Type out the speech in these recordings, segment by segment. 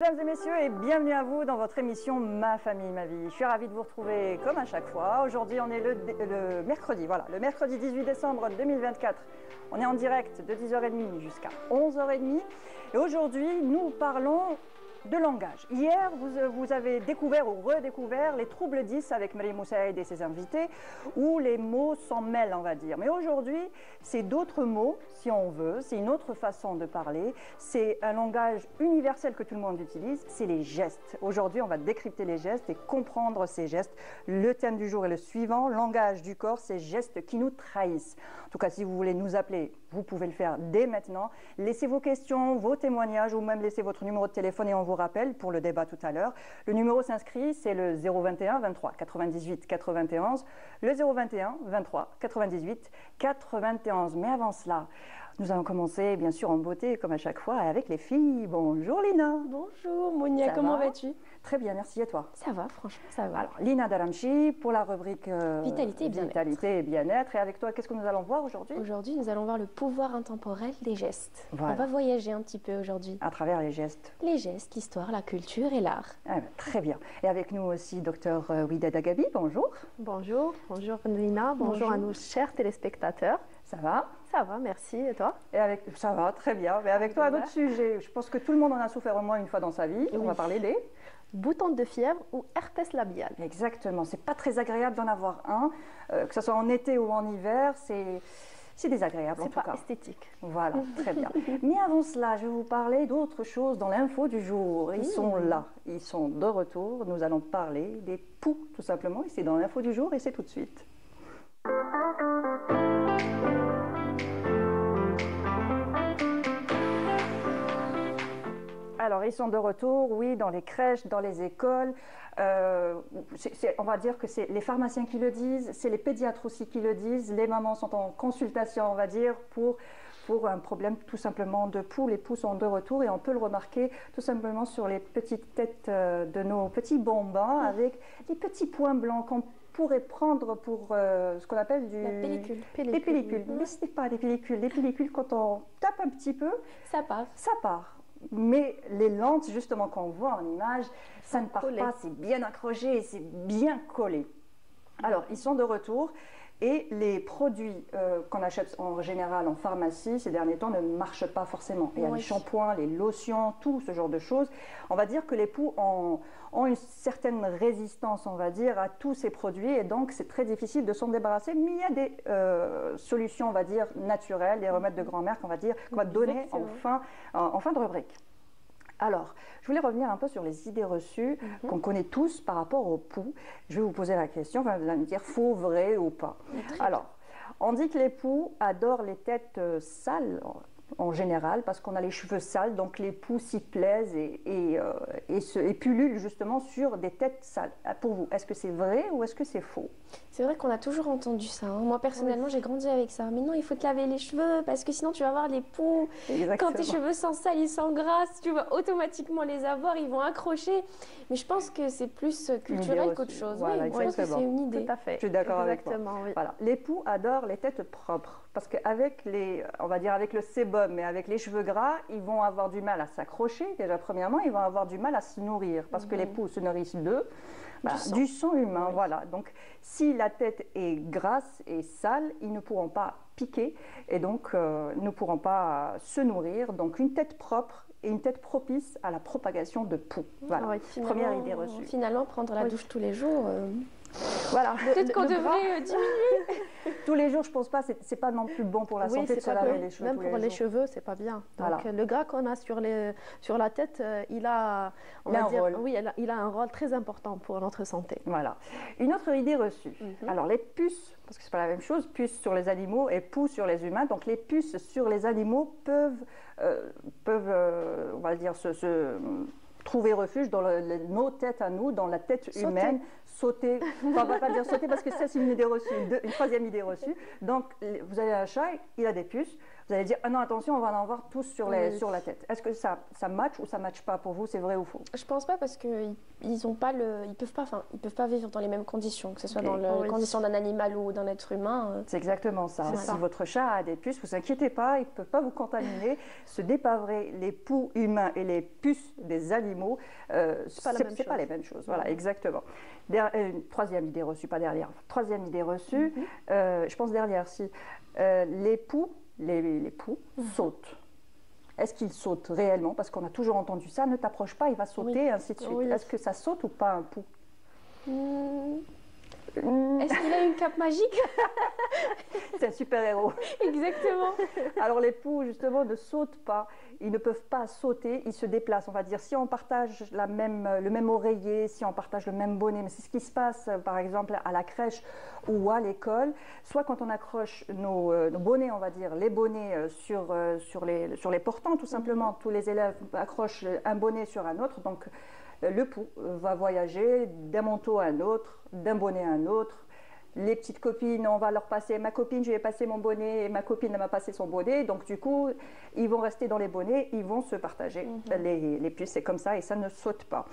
Mesdames et messieurs, et bienvenue à vous dans votre émission Ma famille, ma vie. Je suis ravie de vous retrouver comme à chaque fois. Aujourd'hui, on est le mercredi, voilà, le mercredi 18 décembre 2024. On est en direct de 10h30 jusqu'à 11h30. Et aujourd'hui, nous parlons de langage. Hier, vous avez découvert ou redécouvert les troubles 10 avec Marie Moussaïd et ses invités, où les mots s'en mêlent, on va dire. Mais aujourd'hui, c'est d'autres mots, si on veut, c'est une autre façon de parler, c'est un langage universel que tout le monde utilise, c'est les gestes. Aujourd'hui, on va décrypter les gestes et comprendre ces gestes. Le thème du jour est le suivant, langage du corps, ces gestes qui nous trahissent. En tout cas, si vous voulez nous appeler, vous pouvez le faire dès maintenant. Laissez vos questions, vos témoignages ou même laissez votre numéro de téléphone et on vous rappelle pour le débat tout à l'heure. Le numéro s'inscrit, c'est le 021 23 98 91, le 021 23 98 91. Mais avant cela, nous allons commencer bien sûr en beauté comme à chaque fois avec les filles. Bonjour Lina. Bonjour Monia, comment vas-tu? Très bien, merci et toi? Ça va, franchement, ça va. Alors, Lina Daramchi pour la rubrique Vitalité et bien-être. Vitalité et bien-être. Et avec toi, qu'est-ce que nous allons voir aujourd'hui? Aujourd'hui, nous allons voir le pouvoir intemporel des gestes. Voilà. On va voyager un petit peu aujourd'hui. À travers les gestes. Les gestes, l'histoire, la culture et l'art. Ah ben, très bien. Et avec nous aussi, docteur Widad Agabi, bonjour. Bonjour, bonjour Lina, bonjour à nos chers téléspectateurs. Ça va? Ça va, merci. Et toi? Ça va, très bien. Mais avec toi, un autre sujet. Je pense que tout le monde en a souffert au moins une fois dans sa vie. Oui. On va parler des boutons de fièvre ou herpès labial. Exactement. C'est pas très agréable d'en avoir un, que ce soit en été ou en hiver. C'est désagréable en tout cas. C'est pas esthétique. Voilà, très bien. Mais avant cela, je vais vous parler d'autre chose dans l'info du jour. Ils sont là, ils sont de retour. Nous allons parler des poux, tout simplement. Et c'est dans l'info du jour et c'est tout de suite. Alors, ils sont de retour, oui, dans les crèches, dans les écoles. On va dire que c'est les pharmaciens qui le disent, c'est les pédiatres aussi qui le disent. Les mamans sont en consultation, on va dire, pour un problème tout simplement de poux. Les poux sont de retour et on peut le remarquer tout simplement sur les petites têtes de nos petits bambins avec des petits points blancs qu'on pourrait prendre pour ce qu'on appelle La pellicule. Des pellicules. Mais ce n'est pas des pellicules. Les pellicules, quand on tape un petit peu, Ça part. ça part. Mais les lentes, justement, qu'on voit en image, ça ne part collé. pas, c'est bien accroché et c'est bien collé. Alors, ils sont de retour et les produits qu'on achète en général en pharmacie ces derniers temps ne marchent pas forcément. Il y a les shampoings, les lotions, tout ce genre de choses. On va dire que les poux ont une certaine résistance, on va dire, à tous ces produits et donc c'est très difficile de s'en débarrasser. Mais il y a des solutions, on va dire, naturelles, des remèdes de grand-mère qu'on va donner en fin de rubrique. Alors, je voulais revenir un peu sur les idées reçues qu'on connaît tous par rapport au poux. Je vais vous poser la question, vous allez me dire faux, vrai ou pas. Alors, on dit que les poux adorent les têtes sales en général parce qu'on a les cheveux sales, donc les poux s'y plaisent et pullulent justement sur des têtes sales. Pour vous, est-ce que c'est vrai ou est-ce que c'est faux? C'est vrai qu'on a toujours entendu ça. Moi, personnellement, j'ai grandi avec ça. Mais non, il faut te laver les cheveux parce que sinon, tu vas avoir les poux. Exactement. Quand tes cheveux sont sales, ils s'engrassent, tu vas automatiquement les avoir, ils vont accrocher. Mais je pense que c'est plus culturel qu'autre chose. Voilà, oui, je pense que c'est une idée. Tout à fait. Je suis d'accord avec toi. Exactement, oui. Voilà. Les poux adorent les têtes propres parce qu'avec avec le sébum et avec les cheveux gras, ils vont avoir du mal à s'accrocher. Déjà, premièrement, ils vont avoir du mal à se nourrir parce que les poux se nourrissent du sang humain. Voilà. Donc, si la tête est grasse et sale, ils ne pourront pas piquer et donc ne pourront pas se nourrir. Donc, une tête propre et une tête propice à la propagation de poux. Voilà. Première idée reçue. Finalement, prendre la douche tous les jours. Voilà. Peut-être qu'on devrait diminuer. Tous les jours, je pense pas, c'est pas non plus bon pour la santé de se laver les cheveux. Même pour les cheveux, c'est pas bien. Donc Voilà. le gras qu'on a sur la tête, il a un rôle très important pour notre santé. Voilà. Une autre idée reçue. Alors les puces, parce que c'est pas la même chose, puces sur les animaux et poux sur les humains. Donc les puces sur les animaux peuvent on va dire, se trouver refuge dans nos têtes à nous, dans la tête humaine. Sauter, enfin, on ne va pas dire sauter parce que ça c'est une idée reçue, une troisième idée reçue. Donc vous avez un chat, il a des puces, Vous allez dire, ah non, attention, on va en avoir tous sur la tête. Est-ce que ça match ou ça match pas pour vous? C'est vrai ou faux? Je pense pas parce qu'ils peuvent pas vivre dans les mêmes conditions, que ce soit dans les conditions d'un animal ou d'un être humain. C'est exactement ça. Si votre chat a des puces, vous inquiétez pas, il ne peut pas vous contaminer. Se dépavrez les poux humains et les puces des animaux, c'est pas les mêmes choses. Voilà, exactement. Troisième idée reçue, pas derrière. Troisième idée reçue, je pense derrière, si. Les poux sautent. Est-ce qu'ils sautent réellement? Parce qu'on a toujours entendu ça, ne t'approche pas, il va sauter, ainsi de suite. Oui. Est-ce que ça saute ou pas un pou? Est-ce qu'il a une cape magique? C'est un super-héros. Exactement. Alors les poux, justement, ne sautent pas. Ils ne peuvent pas sauter, ils se déplacent. On va dire, si on partage le même oreiller, si on partage le même bonnet, mais c'est ce qui se passe, par exemple, à la crèche ou à l'école, soit quand on accroche nos bonnets, on va dire, les bonnets sur les portants, tout simplement. Tous les élèves accrochent un bonnet sur un autre, donc le pou va voyager d'un manteau à un autre, d'un bonnet à un autre. Les petites copines, on va leur passer, ma copine, je lui ai passé mon bonnet, et ma copine m'a passé son bonnet. Donc du coup, ils vont rester dans les bonnets, ils vont se partager. Les puces, c'est comme ça et ça ne saute pas.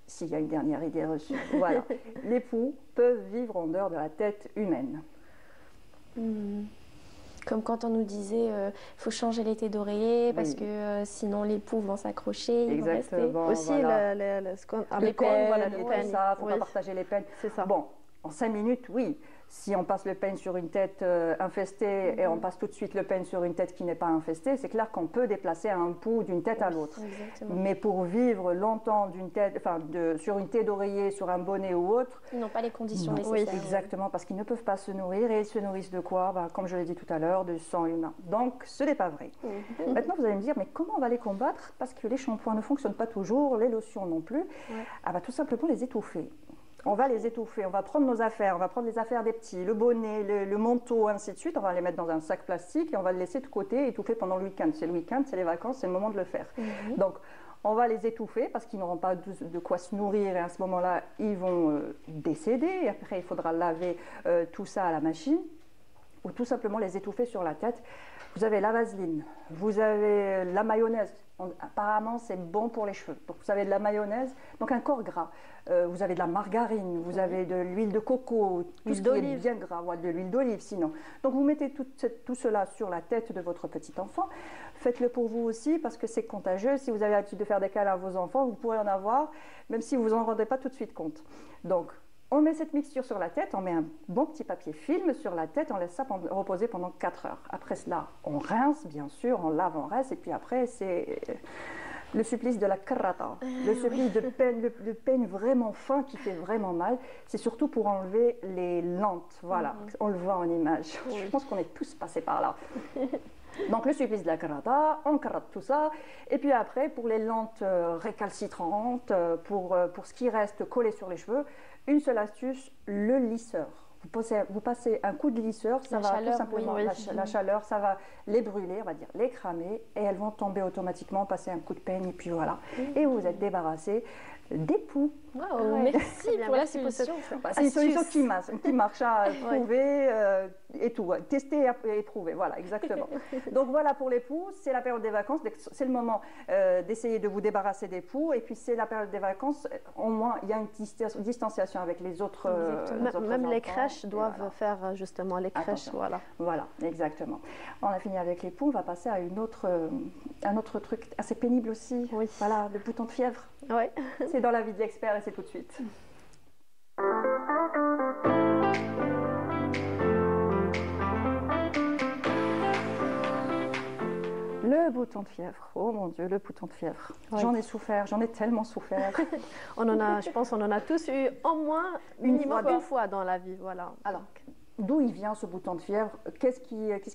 S'il y a une dernière idée reçue. Voilà. Les poux peuvent vivre en dehors de la tête humaine. Comme quand on nous disait, il faut changer les têtes d'oreiller parce que sinon les poux vont s'accrocher. Exactement. Aussi, voilà. les peines, voilà, les peines, ça, il ne faut pas partager les peines. C'est ça. Bon, en 5 minutes, oui. Si on passe le peigne sur une tête infestée et on passe tout de suite le peigne sur une tête qui n'est pas infestée, c'est clair qu'on peut déplacer un pou d'une tête à l'autre. Mais pour vivre longtemps sur une tête d'oreiller, sur un bonnet ou autre, ils n'ont pas les conditions nécessaires. Oui, exactement, parce qu'ils ne peuvent pas se nourrir et ils se nourrissent de quoi? Comme je l'ai dit tout à l'heure, de sang humain. Donc, ce n'est pas vrai. Maintenant, vous allez me dire, mais comment on va les combattre? Parce que les shampoings ne fonctionnent pas toujours, les lotions non plus. Tout simplement les étouffer. On va les étouffer, on va prendre nos affaires, on va prendre les affaires des petits, le bonnet, le manteau, ainsi de suite. On va les mettre dans un sac plastique et on va le laisser de côté, étouffer pendant le week-end. C'est le week-end, c'est les vacances, c'est le moment de le faire. Donc, on va les étouffer parce qu'ils n'auront pas de quoi se nourrir et à ce moment-là, ils vont décéder. Et après, il faudra laver tout ça à la machine ou tout simplement les étouffer sur la tête. Vous avez la vaseline, vous avez la mayonnaise. Apparemment, c'est bon pour les cheveux. Donc, vous avez de la mayonnaise, donc un corps gras. Vous avez de la margarine, vous avez de l'huile de coco, tout ce qui est bien gras, de l'huile d'olive sinon. Donc, vous mettez tout cela sur la tête de votre petit enfant. Faites-le pour vous aussi parce que c'est contagieux. Si vous avez l'habitude de faire des câlins à vos enfants, vous pourrez en avoir, même si vous n'en rendez pas tout de suite compte. Donc, on met cette mixture sur la tête, on met un bon petit papier film sur la tête, on laisse ça reposer pendant 4 heures. Après cela, on rince, bien sûr, on lave, on rince, et puis après, c'est le supplice de la karata, le supplice de peigne vraiment fin qui fait vraiment mal. C'est surtout pour enlever les lentes, voilà, on le voit en image. Je pense qu'on est tous passés par là. Donc le supplice de la karata, on karatte tout ça, et puis après, pour les lentes récalcitrantes, pour ce qui reste collé sur les cheveux, une seule astuce, le lisseur. Vous passez un coup de lisseur, ça va tout simplement, la chaleur, ça va les brûler, on va dire les cramer, et elles vont tomber automatiquement, passer un coup de peigne, et puis voilà. Et vous êtes débarrassé des poux. Merci pour la solution. C'est une solution qui marche à prouver et tout, tester et prouver, voilà, exactement. Donc voilà pour les poux, c'est la période des vacances, c'est le moment d'essayer de vous débarrasser des poux, et puis c'est la période des vacances, au moins il y a une distanciation avec les autres. Même les crèches doivent faire justement les crèches, voilà. Voilà, exactement. On a fini avec les poux, on va passer à un autre truc assez pénible aussi, voilà, le bouton de fièvre. C'est dans la vie de l'expert et c'est tout de suite. Le bouton de fièvre, oh mon Dieu, le bouton de fièvre. J'en ai souffert, j'en ai tellement souffert. Je pense qu'on en a tous eu au moins une fois dans la vie, voilà. Alors, d'où il vient ce bouton de fièvre? Qu'est-ce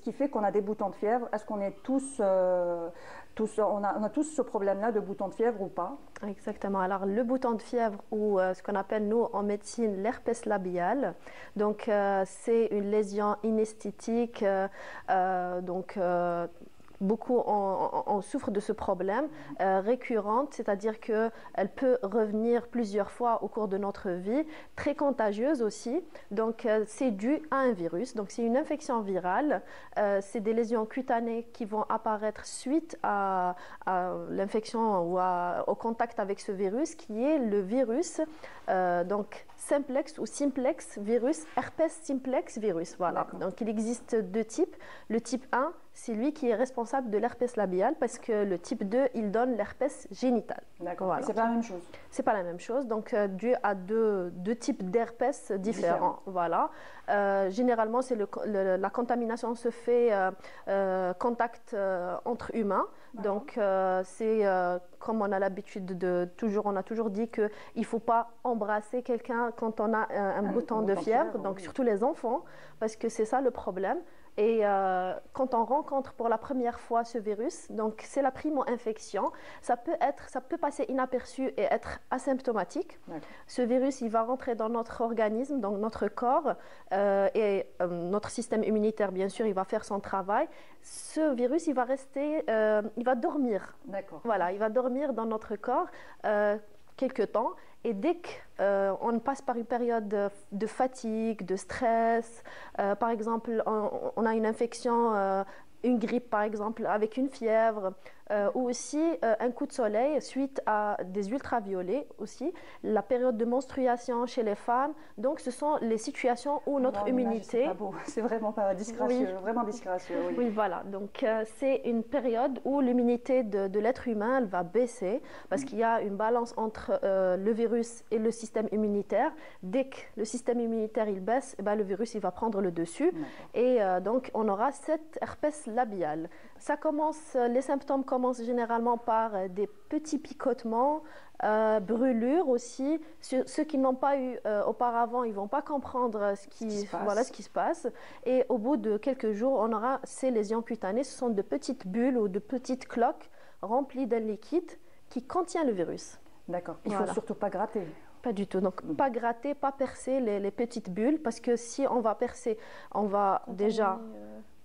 qui fait qu'on a des boutons de fièvre? Est-ce qu'on est tous on a tous ce problème-là de bouton de fièvre ou pas? Exactement. Alors, le bouton de fièvre ou ce qu'on appelle, nous, en médecine, l'herpès labial. Donc, c'est une lésion inesthétique. beaucoup on souffre de ce problème récurrente, c'est-à-dire qu'elle peut revenir plusieurs fois au cours de notre vie, très contagieuse aussi. Donc, c'est dû à un virus. Donc, c'est une infection virale. C'est des lésions cutanées qui vont apparaître suite à l'infection ou au contact avec ce virus, qui est le virus donc simplex ou simplex virus, herpès simplex virus. Voilà. Donc, il existe deux types. Le type 1, c'est lui qui est responsable de l'herpès labial parce que le type 2, il donne l'herpès génital. D'accord. Voilà. C'est pas la même chose. C'est pas la même chose. Donc, dû à deux types d'herpès différents. Voilà. Généralement, la contamination se fait contact entre humains. Donc, c'est comme on a l'habitude on a toujours dit qu'il ne faut pas embrasser quelqu'un quand on a un bouton de fièvre, donc surtout les enfants, parce que c'est ça le problème. Et quand on rencontre pour la première fois ce virus, donc c'est la primo-infection, ça peut passer inaperçu et être asymptomatique. Ce virus, il va rentrer dans notre organisme, dans notre corps, et notre système immunitaire, bien sûr, il va faire son travail. Ce virus, il va rester, il va dormir. Voilà, il va dormir dans notre corps quelque temps. Et dès qu'on passe par une période de fatigue, de stress, par exemple, on a une infection, une grippe par exemple, avec une fièvre, ou aussi un coup de soleil suite à des ultraviolets aussi, la période de menstruation chez les femmes. Donc, ce sont les situations où notre immunité... C'est pas beau, c'est vraiment pas disgracieux, vraiment disgracieux. Oui, voilà. Donc, c'est une période où l'immunité de l'être humain, elle va baisser parce qu'il y a une balance entre le virus et le système immunitaire. Dès que le système immunitaire, il baisse, eh ben, le virus, il va prendre le dessus. Et donc, on aura cette herpès labiale. Les symptômes commencent généralement par des petits picotements, brûlures aussi. Ceux qui n'ont pas eu auparavant, ils ne vont pas comprendre ce qui se passe. Et au bout de quelques jours, on aura ces lésions cutanées. Ce sont de petites bulles ou de petites cloques remplies d'un liquide qui contient le virus. D'accord. Il ne faut surtout pas gratter. Pas du tout. Donc, pas gratter, pas percer les petites bulles, parce que si on va percer, on va déjà...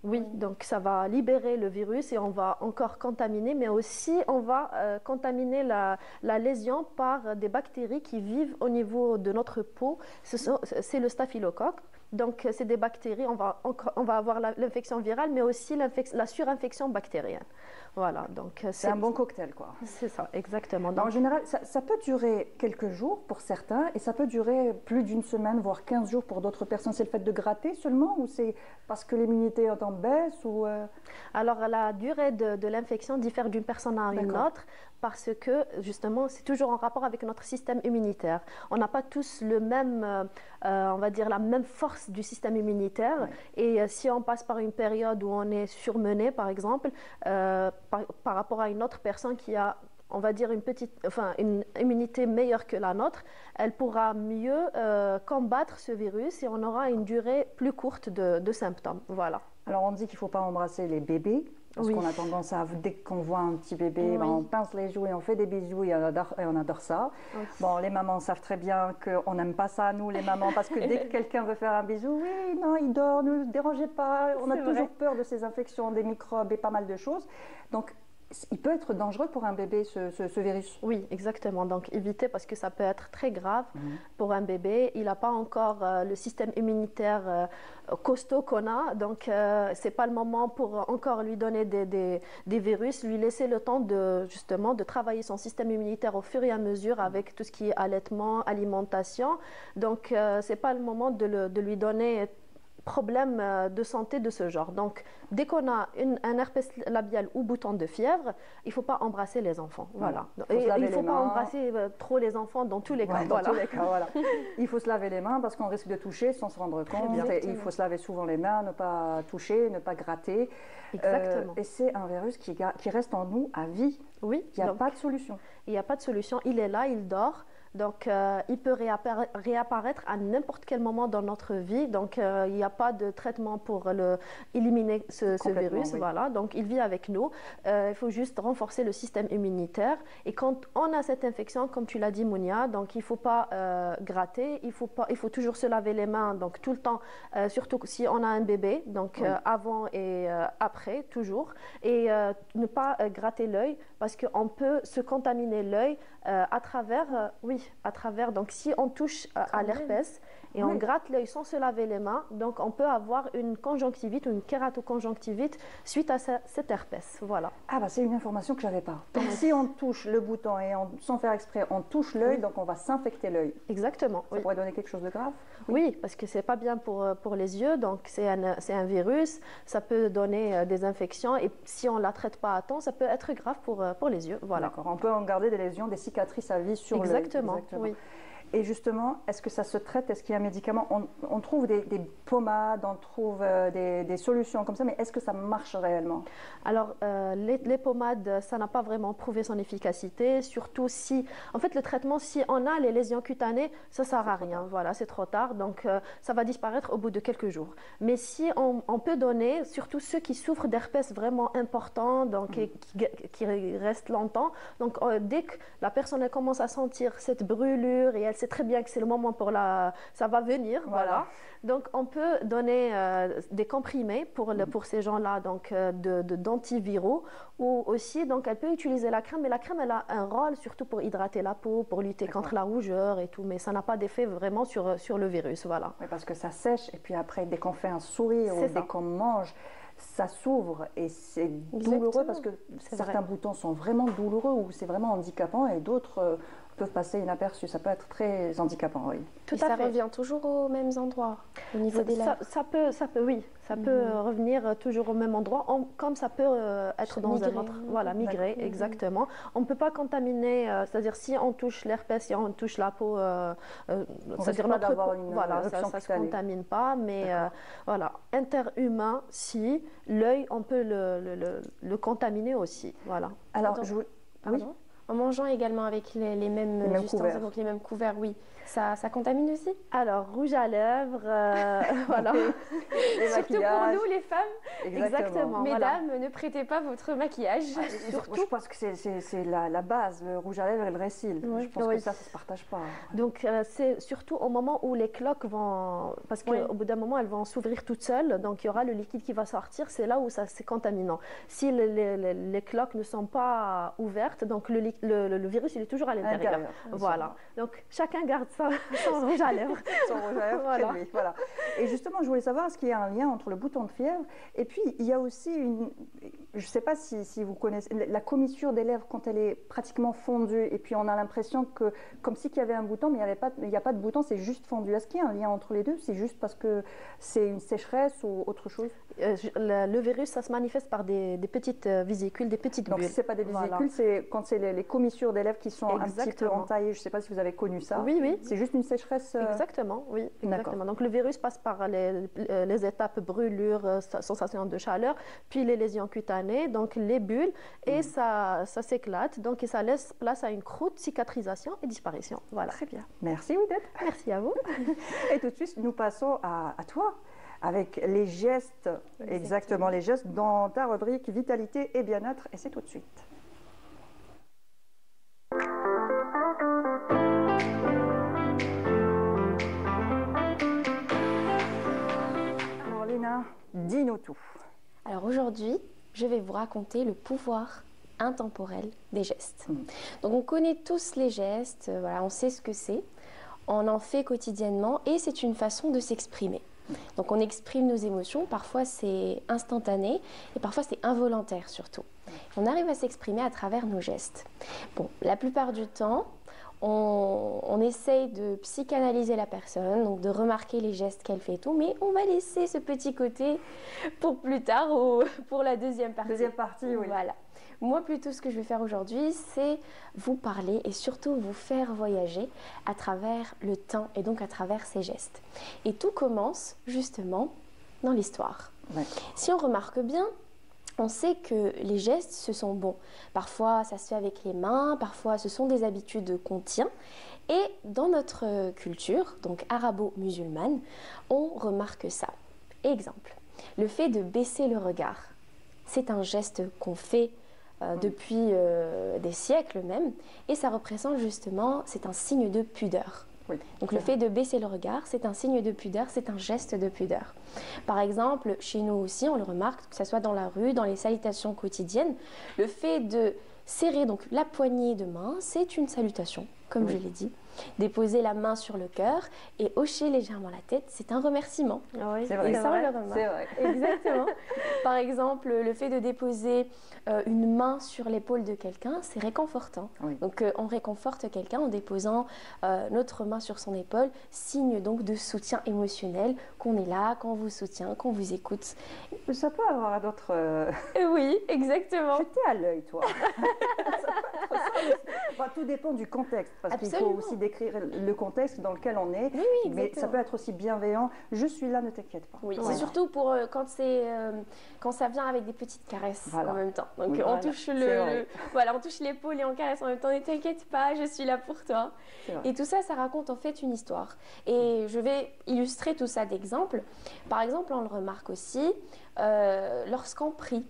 Oui, donc ça va libérer le virus et on va encore contaminer, mais aussi on va contaminer la lésion par des bactéries qui vivent au niveau de notre peau. C'est le staphylocoque. Donc, c'est des bactéries, on va avoir l'infection virale, mais aussi la surinfection bactérienne. Voilà, donc c'est un bon cocktail, quoi. C'est ça, exactement. Donc, en général, ça peut durer quelques jours pour certains et ça peut durer plus d'une semaine, voire 15 jours pour d'autres personnes. C'est le fait de gratter seulement ou c'est parce que l'immunité est en baisse ou Alors, la durée de l'infection diffère d'une personne à une autre parce que, justement, c'est toujours en rapport avec notre système immunitaire. On n'a pas tous le même, on va dire, la même force du système immunitaire. Et si on passe par une période où on est surmené, par exemple, par rapport à une autre personne qui a, on va dire, une immunité meilleure que la nôtre, elle pourra mieux combattre ce virus et on aura une durée plus courte de symptômes. Voilà. Alors, on dit qu'il ne faut pas embrasser les bébés. Parce qu'on a tendance à, dès qu'on voit un petit bébé, on pince les joues et on fait des bisous et on adore ça. Bon, les mamans savent très bien qu'on n'aime pas ça, nous les mamans, parce que dès que quelqu'un veut faire un bisou, oui, non, il dort, ne le dérangez pas. On a toujours peur de ces infections, des microbes et pas mal de choses. Donc, il peut être dangereux pour un bébé, ce virus. Oui, exactement. Donc, éviter parce que ça peut être très grave pour un bébé. Il n'a pas encore le système immunitaire costaud qu'on a. Donc, ce n'est pas le moment pour encore lui donner des virus, lui laisser le temps justement de travailler son système immunitaire au fur et à mesure avec tout ce qui est allaitement, alimentation. Donc, ce n'est pas le moment de lui donner problème de santé de ce genre. Donc, dès qu'on a un herpès labial ou bouton de fièvre, il ne faut pas embrasser les enfants. Voilà. Et il ne faut pas embrasser trop les enfants dans tous les cas. Dans tous les cas, voilà. Il faut se laver les mains parce qu'on risque de toucher sans se rendre compte. Et il faut se laver souvent les mains, ne pas toucher, ne pas gratter. Exactement. Et c'est un virus qui reste en nous à vie. Oui. Il n'y a pas de solution. Il n'y a pas de solution. Il est là, il dort. Donc, il peut réapparaître à n'importe quel moment dans notre vie. Donc, il n'y a pas de traitement pour éliminer ce virus. Oui. Voilà. Donc, il vit avec nous. Il faut juste renforcer le système immunitaire. Et quand on a cette infection, comme tu l'as dit, Mounia, donc il ne faut pas gratter. Il faut toujours se laver les mains. Donc, tout le temps, surtout si on a un bébé. Donc, avant et après, toujours. Et ne pas gratter l'œil parce qu'on peut se contaminer l'œil à travers, donc si on touche à l'herpès et on gratte l'œil sans se laver les mains, donc on peut avoir une conjonctivite ou une kératoconjonctivite suite à cet herpès, voilà. Ah bah c'est une information que je n'avais pas. Donc si on touche le bouton et sans faire exprès, on touche l'œil, donc on va s'infecter l'œil. Exactement. Ça pourrait donner quelque chose de grave? Oui, parce que c'est pas bien pour les yeux, donc c'est un virus, ça peut donner des infections et si on ne la traite pas à temps, ça peut être grave pour les yeux, voilà. D'accord, on peut en garder des lésions, des cicatrices à vie sur l'œil. Exactement, oui. Et justement, est-ce que ça se traite? Est-ce qu'il y a un médicament? On trouve des pommades, on trouve des solutions comme ça, mais est-ce que ça marche réellement? Alors, les pommades, ça n'a pas vraiment prouvé son efficacité, surtout si... En fait, le traitement, si on a les lésions cutanées, ça ne sert à rien. Voilà, c'est trop tard, donc ça va disparaître au bout de quelques jours. Mais si on peut donner, surtout ceux qui souffrent d'herpès vraiment important, donc qui restent longtemps, donc dès que la personne elle commence à sentir cette brûlure et elle sait très bien que c'est le moment ça va venir, voilà. Donc on peut donner des comprimés pour ces gens-là, donc d'antiviraux, ou aussi donc elle peut utiliser la crème, mais la crème elle a un rôle surtout pour hydrater la peau, pour lutter contre la rougeur et tout, mais ça n'a pas d'effet vraiment sur le virus, voilà. Oui, parce que ça sèche et puis après dès qu'on fait un sourire ou dès qu'on mange, ça s'ouvre et c'est douloureux parce que certains boutons sont vraiment douloureux ou c'est vraiment handicapant et d'autres peuvent passer inaperçus. Ça peut être très handicapant, oui. Tout à fait. Ça revient toujours aux mêmes endroits, au niveau des lèvres. Ça peut revenir toujours au même endroit, comme ça peut être dans un autre. Voilà, migrer, exactement. On ne peut pas contaminer, c'est-à-dire si on touche l'herpès, si on touche la peau, c'est-à-dire notre peau, voilà, ça ne se contamine pas, mais voilà, interhumain, si l'œil, on peut le contaminer aussi, voilà. Alors, en mangeant également avec les mêmes ustensiles, donc les mêmes couverts, oui. Ça contamine aussi? Alors, rouge à lèvres, voilà. Surtout pour nous, les femmes. Exactement. Mesdames, ne prêtez pas votre maquillage. Surtout, je pense que c'est la base, le rouge à lèvres et le récil. Oui. Je pense que ça ne se partage pas. Donc, c'est surtout au moment où les cloques vont... Parce qu'au bout d'un moment, elles vont s'ouvrir toutes seules. Donc, il y aura le liquide qui va sortir. C'est là où c'est contaminant. Si les cloques ne sont pas ouvertes, donc le virus, il est toujours à l'intérieur. Voilà. Donc, chacun garde son rouge à lèvres. Son rouge à lèvres, voilà. Lui, voilà. Et justement, je voulais savoir, est-ce qu'il y a un lien entre le bouton de fièvre et puis il y a aussi je ne sais pas si vous connaissez, la commissure des lèvres quand elle est pratiquement fondue et puis on a l'impression que, comme si il y avait un bouton, mais il n'y a pas de bouton, c'est juste fondu. Est-ce qu'il y a un lien entre les deux? C'est juste parce que c'est une sécheresse ou autre chose? Le virus, ça se manifeste par des petites vésicules, des petites bulles. Donc, si ce n'est pas des vésicules, c'est quand c'est les commissures des lèvres qui sont un petit peu entaillées. Je ne sais pas si vous avez connu ça. Oui, oui. C'est juste une sécheresse. Exactement, oui. Exactement. Donc, le virus passe par les étapes brûlure, sensation de chaleur, puis les lésions cutanées, donc les bulles, et ça s'éclate. Donc, et ça laisse place à une croûte, cicatrisation et disparition. Voilà. Très bien. Merci, Oudette. Merci à vous. Et tout de suite, nous passons à toi, avec les gestes, exactement les gestes, dans ta rubrique Vitalité et Bien-être. Et c'est tout de suite. Alors Léna, dis-nous tout. Alors aujourd'hui, je vais vous raconter le pouvoir intemporel des gestes. Donc on connaît tous les gestes, voilà, on sait ce que c'est, on en fait quotidiennement et c'est une façon de s'exprimer. Donc on exprime nos émotions, parfois c'est instantané et parfois c'est involontaire surtout. On arrive à s'exprimer à travers nos gestes. Bon, la plupart du temps, on essaye de psychanalyser la personne, donc de remarquer les gestes qu'elle fait et tout, mais on va laisser ce petit côté pour plus tard ou pour la deuxième partie. Deuxième partie, oui. Voilà. Moi, plutôt, ce que je vais faire aujourd'hui, c'est vous parler et surtout vous faire voyager à travers le temps et donc à travers ces gestes. Et tout commence justement dans l'histoire. Si on remarque bien, on sait que les gestes, ce sont bons. Parfois, ça se fait avec les mains, parfois, ce sont des habitudes qu'on tient. Et dans notre culture, donc arabo-musulmane, on remarque ça. Exemple, le fait de baisser le regard. C'est un geste qu'on fait depuis des siècles même, et ça représente justement, c'est un signe de pudeur. Oui. Donc le fait de baisser le regard, c'est un signe de pudeur, c'est un geste de pudeur. Par exemple, chez nous aussi, on le remarque, que ce soit dans la rue, dans les salutations quotidiennes, le fait de serrer donc la poignée de main, c'est une salutation, comme je l'ai dit. Déposer la main sur le cœur et hocher légèrement la tête, c'est un remerciement. Oui, C'est vrai. Et ça, on le remarque. C'est vrai. Exactement. Par exemple, le fait de déposer une main sur l'épaule de quelqu'un, c'est réconfortant. Oui. Donc, on réconforte quelqu'un en déposant notre main sur son épaule, signe donc de soutien émotionnel, qu'on est là, qu'on vous soutient, qu'on vous écoute. Ça peut avoir d'autres... Oui, exactement. J'étais à l'œil, toi. Ça peut être ça aussi. Bah, tout dépend du contexte, parce qu'il faut Absolument. aussi décrire le contexte dans lequel on est. Oui, oui, mais exactement. ça peut être aussi bienveillant. Je suis là, ne t'inquiète pas. Oui, Voilà. c'est surtout pour quand ça vient avec des petites caresses Voilà. en même temps. Donc Oui, on voilà. touche C'est vrai. voilà, on touche l'épaule et on caresse en même temps. Ne t'inquiète pas, je suis là pour toi. C'est vrai. Et tout ça, ça raconte en fait une histoire. Et je vais illustrer tout ça d'exemples. Par exemple, on le remarque aussi lorsqu'on prie.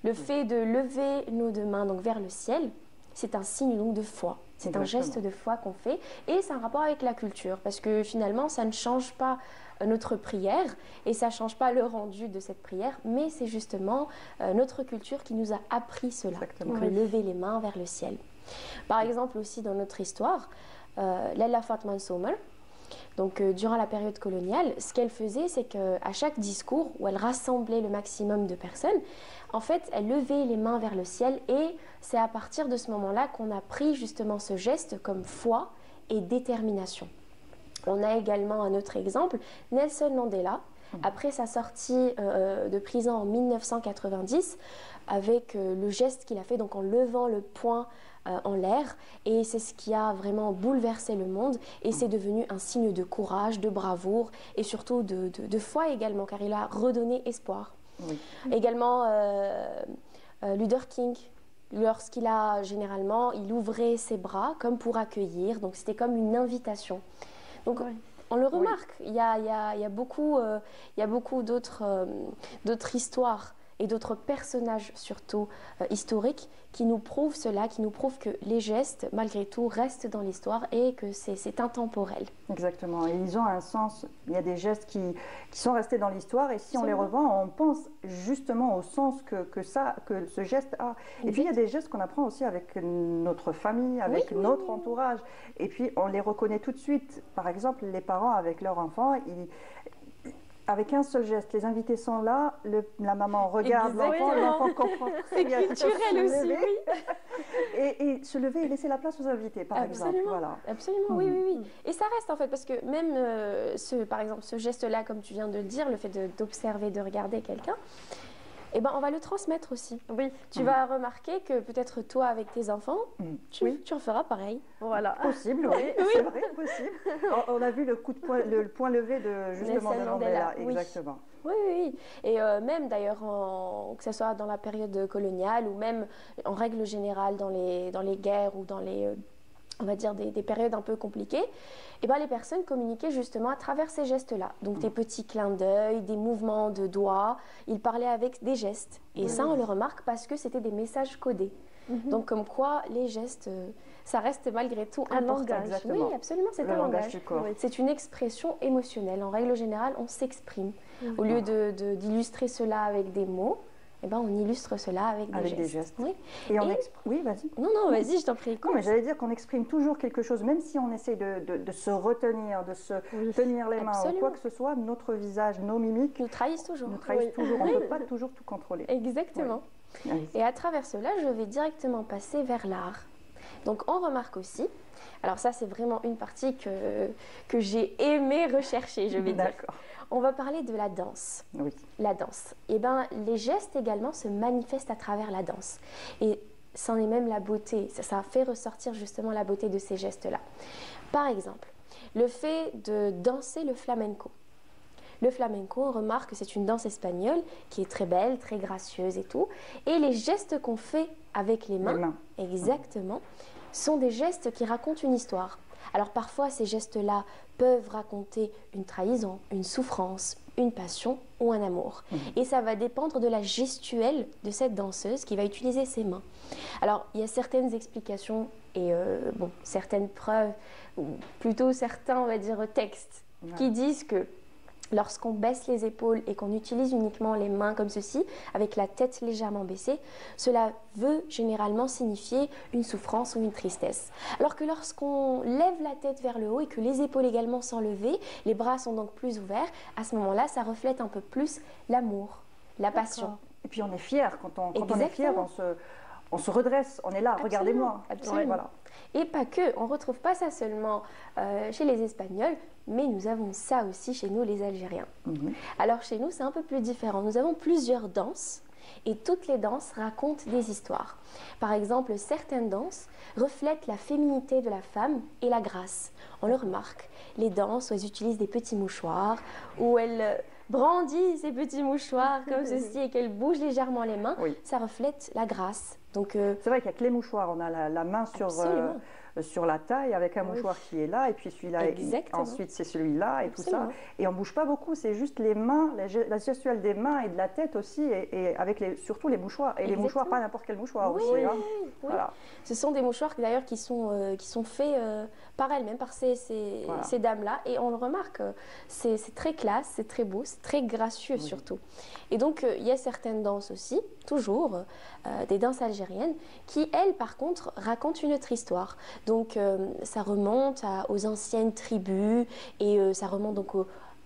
Le fait de lever nos deux mains donc vers le ciel, c'est un signe donc de foi. C'est un Exactement. geste de foi qu'on fait et c'est un rapport avec la culture parce que finalement, ça ne change pas notre prière et ça ne change pas le rendu de cette prière, mais c'est justement notre culture qui nous a appris cela, Exactement. donc lever les mains vers le ciel. Par exemple aussi dans notre histoire, Lalla Fatma Sommer, donc durant la période coloniale, ce qu'elle faisait, c'est qu'à chaque discours où elle rassemblait le maximum de personnes, en fait, elle levait les mains vers le ciel et c'est à partir de ce moment-là qu'on a pris justement ce geste comme foi et détermination. On a également un autre exemple, Nelson Mandela, après sa sortie de prison en 1990, avec le geste qu'il a fait donc en levant le poing en l'air, et c'est ce qui a vraiment bouleversé le monde et c'est devenu un signe de courage, de bravoure et surtout de foi également, car il a redonné espoir. Oui. Également Luther King, lorsqu'il a généralement, il ouvrait ses bras comme pour accueillir, donc c'était comme une invitation. Donc on le remarque, il y a beaucoup d'autres histoires et d'autres personnages surtout historiques qui nous prouvent cela, qui nous prouvent que les gestes malgré tout restent dans l'histoire et que c'est intemporel. Exactement. Et ils ont un sens. Il y a des gestes qui sont restés dans l'histoire et si on les revoit, on pense justement au sens que ce geste a. Et puis il y a des gestes qu'on apprend aussi avec notre famille, avec notre entourage. Et puis on les reconnaît tout de suite. Par exemple, les parents avec leurs enfants, avec un seul geste, les invités sont là, la maman regarde l'enfant comprend très bien. C'est culturel aussi, oui. Et se lever et laisser la place aux invités, par exemple. Voilà. Absolument, oui. Et ça reste en fait, parce que même, par exemple, ce geste-là, comme tu viens de le dire, le fait d'observer, de regarder quelqu'un, eh ben, on va le transmettre aussi. Oui. Tu vas remarquer que peut-être toi, avec tes enfants, tu en feras pareil. Voilà. Possible, oui. C'est vrai, possible. On a vu le point levé de justement de Mandela. Exactement. Oui. Et même d'ailleurs, que ce soit dans la période coloniale ou même en règle générale dans les guerres ou dans les... on va dire des périodes un peu compliquées, et ben les personnes communiquaient justement à travers ces gestes-là. Donc des petits clins d'œil, des mouvements de doigts, ils parlaient avec des gestes. Et ça, on le remarque parce que c'était des messages codés. Donc comme quoi, les gestes, ça reste malgré tout un important. langage. Exactement. Oui, absolument, c'est un langage. du corps. C'est une expression émotionnelle. En règle générale, on s'exprime. Au lieu d'illustrer cela avec des mots, eh ben, on illustre cela avec des gestes. Oui, oui, vas-y. Non, vas-y, je t'en prie. Non, mais j'allais dire qu'on exprime toujours quelque chose, même si on essaie de se retenir, de se tenir les mains ou quoi que ce soit, notre visage, nos mimiques nous trahissent toujours. On ne peut pas toujours tout contrôler. Exactement. Oui. Et à travers cela, je vais directement passer vers l'art. Donc on remarque aussi, alors ça c'est vraiment une partie que j'ai aimé rechercher, je vais dire. D'accord. On va parler de la danse. Oui. La danse. Eh bien, les gestes également se manifestent à travers la danse. Et c'en est même la beauté. Ça fait ressortir justement la beauté de ces gestes-là. Par exemple, le fait de danser le flamenco. Le flamenco, on remarque que c'est une danse espagnole qui est très belle, très gracieuse et tout. Et les gestes qu'on fait avec les mains, exactement, sont des gestes qui racontent une histoire. Alors parfois, ces gestes-là peuvent raconter une trahison, une souffrance, une passion ou un amour. Et ça va dépendre de la gestuelle de cette danseuse qui va utiliser ses mains. Alors, il y a certaines explications et certaines preuves, ou plutôt certains, on va dire, textes qui disent que lorsqu'on baisse les épaules et qu'on utilise uniquement les mains comme ceci, avec la tête légèrement baissée, cela veut généralement signifier une souffrance ou une tristesse. Alors que lorsqu'on lève la tête vers le haut et que les épaules également sont levées, les bras sont donc plus ouverts, à ce moment-là, ça reflète un peu plus l'amour, la passion. Et puis on est fier, quand on est fier, on se redresse, on est là, regardez-moi. Absolument. Voilà. Et pas que, on ne retrouve pas ça seulement chez les Espagnols, mais nous avons ça aussi chez nous, les Algériens. Alors chez nous, c'est un peu plus différent. Nous avons plusieurs danses et toutes les danses racontent des histoires. Par exemple, certaines danses reflètent la féminité de la femme et la grâce. On le remarque. Les danses où elles utilisent des petits mouchoirs, où elles brandit ses petits mouchoirs comme ceci et qu'elle bouge légèrement les mains, ça reflète la grâce. Donc, c'est vrai qu'il n'y a que les mouchoirs, on a la main sur la taille avec un mouchoir qui est là et puis celui-là, ensuite c'est celui-là et tout ça. Et on ne bouge pas beaucoup, c'est juste les mains, la gestuelle des mains et de la tête aussi et avec surtout les mouchoirs. Et les mouchoirs, pas n'importe quel mouchoir aussi. Hein. Voilà. Ce sont des mouchoirs d'ailleurs qui sont faits par elles-mêmes, par ces dames-là. Et on le remarque, c'est très classe, c'est très beau, c'est très gracieux surtout. Et donc il y a certaines danses aussi, toujours, des danses algériennes, qui elles par contre racontent une autre histoire. Donc ça remonte aux anciennes tribus et ça remonte donc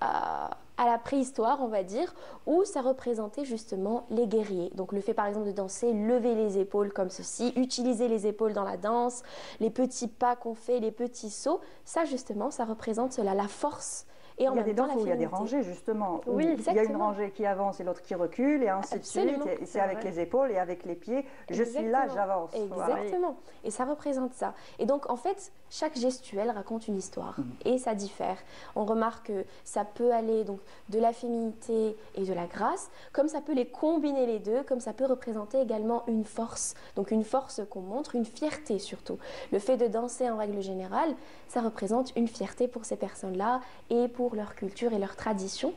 à la préhistoire, on va dire, où ça représentait justement les guerriers. Donc le fait par exemple de danser, lever les épaules comme ceci, utiliser les épaules dans la danse, les petits pas qu'on fait, les petits sauts, ça justement, ça représente cela, la force. Et il y a des danses où il y a des rangées, justement. Oui, il y a une rangée qui avance et l'autre qui recule, et ainsi de suite. Et c'est avec les épaules et avec les pieds. Je suis là, j'avance. Exactement. Voilà. Et ça représente ça. Et donc, en fait, chaque gestuelle raconte une histoire. Et ça diffère. On remarque que ça peut aller donc, de la féminité et de la grâce, comme ça peut les combiner les deux, comme ça peut représenter également une force. Donc, une force qu'on montre, une fierté surtout. Le fait de danser en règle générale, ça représente une fierté pour ces personnes-là et pour leur culture et leur tradition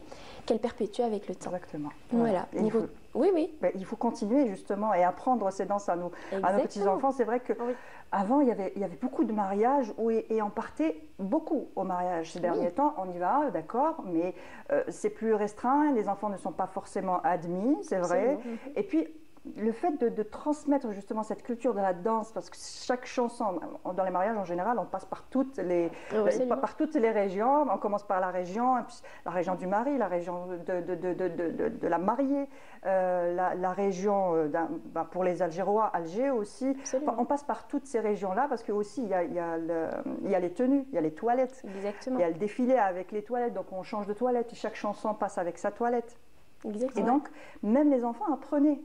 qu'elles perpétuent avec le temps. Exactement. Voilà. Il faut continuer justement et apprendre ces danses à nos petits-enfants. C'est vrai qu'avant, il y avait beaucoup de mariages et on partait beaucoup au mariage. Ces derniers temps, on y va, d'accord, mais c'est plus restreint. Les enfants ne sont pas forcément admis, c'est vrai. Et puis, le fait de transmettre justement cette culture de la danse, parce que chaque chanson, dans les mariages en général, on passe par toutes les régions. On commence par la région du mari, la région de la mariée, la région pour les Algérois, Alger aussi. On passe par toutes ces régions-là parce que aussi il y a les tenues, il y a les toilettes. Exactement. Il y a le défilé avec les toilettes, donc on change de toilette et chaque chanson passe avec sa toilette. Exactement. Et donc, même les enfants apprenaient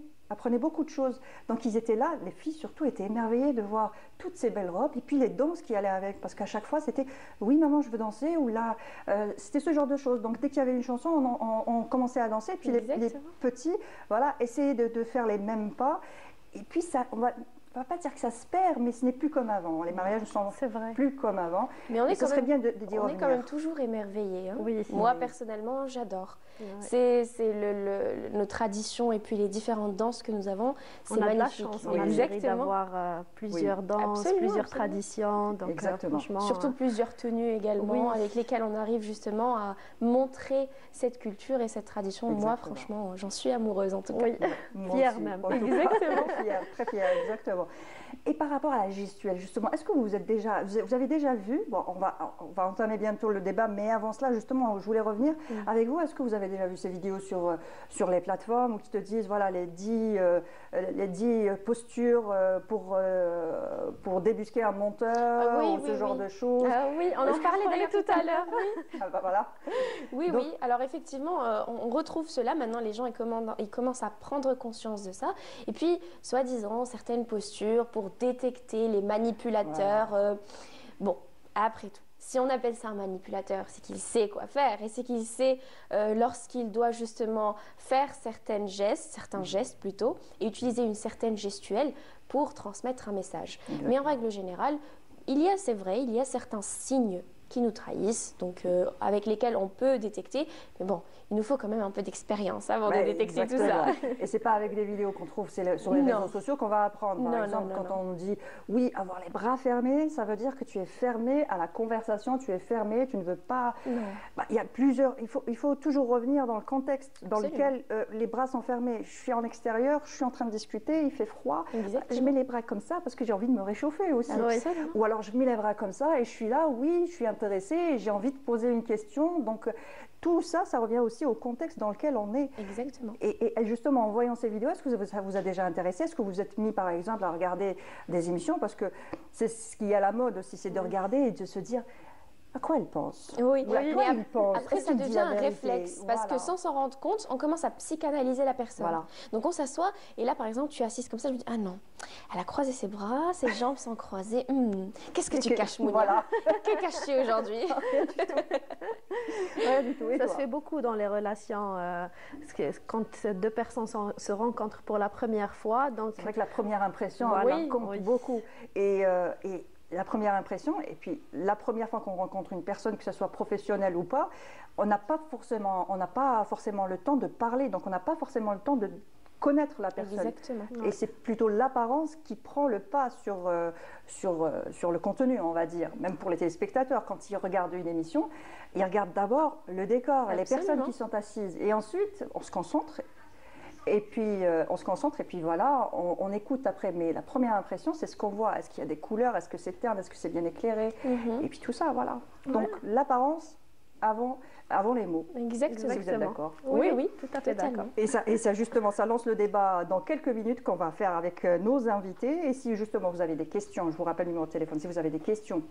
beaucoup de choses. Donc ils étaient là, les filles surtout étaient émerveillées de voir toutes ces belles robes et puis les danses qui allaient avec, parce qu'à chaque fois c'était « oui maman je veux danser » ou là, c'était ce genre de choses. Donc dès qu'il y avait une chanson, on commençait à danser, puis les petits essayaient de faire les mêmes pas. Et puis ça, on va pas dire que ça se perd, mais ce n'est plus comme avant. Les mariages ne sont plus comme avant. Mais ce serait bien d'y revenir. On est quand même toujours émerveillés. Hein. Moi, personnellement, j'adore. C'est nos traditions et puis les différentes danses que nous avons. C'est magnifique. On a d'avoir plusieurs danses, plusieurs traditions. Donc, franchement, surtout plusieurs tenues également, avec lesquelles on arrive justement à montrer cette culture et cette tradition. Moi, franchement, j'en suis amoureuse en tout cas. Fière même. Exactement. Très fière, exactement. Et par rapport à la gestuelle, justement, est-ce que vous avez déjà vu, bon, on va entamer bientôt le débat, mais avant cela, justement, je voulais revenir avec vous. Est-ce que vous avez déjà vu ces vidéos sur les plateformes où qui te disent, voilà, les 10 postures pour débusquer un monteur, ou ce genre de choses? Oui, on en parlait d'ailleurs tout à l'heure. Voilà. Oui. Alors effectivement, on retrouve cela. Maintenant, les gens ils commencent à prendre conscience de ça. Et puis, soi-disant, certaines postures pour détecter les manipulateurs. Bon, après tout, Si on appelle ça un manipulateur, c'est qu'il sait quoi faire et c'est qu'il sait lorsqu'il doit justement faire certains gestes plutôt, et utiliser une certaine gestuelle pour transmettre un message. Exactement. Mais en règle générale, c'est vrai, il y a certains signes qui nous trahissent, donc avec lesquels on peut détecter. Mais bon, il nous faut quand même un peu d'expérience avant de détecter tout ça. Et c'est pas avec des vidéos qu'on trouve sur les réseaux sociaux qu'on va apprendre. Par exemple, quand on dit oui, avoir les bras fermés, ça veut dire que tu es fermé à la conversation, tu es fermé, tu ne veux pas. Il y a plusieurs. Il faut toujours revenir dans le contexte dans lequel les bras sont fermés. Je suis en extérieur, je suis en train de discuter, il fait froid. Je mets les bras comme ça parce que j'ai envie de me réchauffer aussi. Ou alors je mets les bras comme ça et je suis là, oui, je suis intéressée et j'ai envie de poser une question. Donc tout ça, ça revient aussi au contexte dans lequel on est. Exactement. Et justement, en voyant ces vidéos, est-ce que ça vous a déjà intéressé? Est-ce que vous vous êtes mis, par exemple, à regarder des émissions? Parce que c'est ce qui est à la mode aussi, c'est de regarder et de se dire à quoi elle pense. Oui, mais après ça devient un réflexe, parce que sans s'en rendre compte, on commence à psychanalyser la personne. Voilà. Donc on s'assoit, et là par exemple, tu es assise comme ça, je me dis, ah non, elle a croisé ses bras, ses jambes sont croisées. Qu'est-ce que tu caches, Mounia? Voilà. Que caches-tu aujourd'hui? Rien du tout. Et ça toi? se fait beaucoup dans les relations, parce que quand deux personnes se rencontrent pour la première fois. C'est vrai que la première impression, elle compte beaucoup. Et la première impression, et puis la première fois qu'on rencontre une personne, que ce soit professionnelle ou pas, on n'a pas forcément le temps de parler, donc on n'a pas forcément le temps de connaître la personne. Exactement. Et c'est plutôt l'apparence qui prend le pas sur le contenu, on va dire. Même pour les téléspectateurs, quand ils regardent une émission, ils regardent d'abord le décor, les personnes qui sont assises. Et ensuite, on se concentre. Et puis voilà, on écoute après. Mais la première impression, c'est ce qu'on voit. Est-ce qu'il y a des couleurs? Est-ce que c'est terne? Est-ce que c'est bien éclairé? Et puis tout ça, voilà. Donc l'apparence avant les mots. Exactement. Si vous êtes d'accord. Oui, tout à fait d'accord. Et ça, justement, ça lance le débat dans quelques minutes qu'on va faire avec nos invités. Et si justement vous avez des questions, je vous rappelle le numéro de téléphone, si vous avez des questions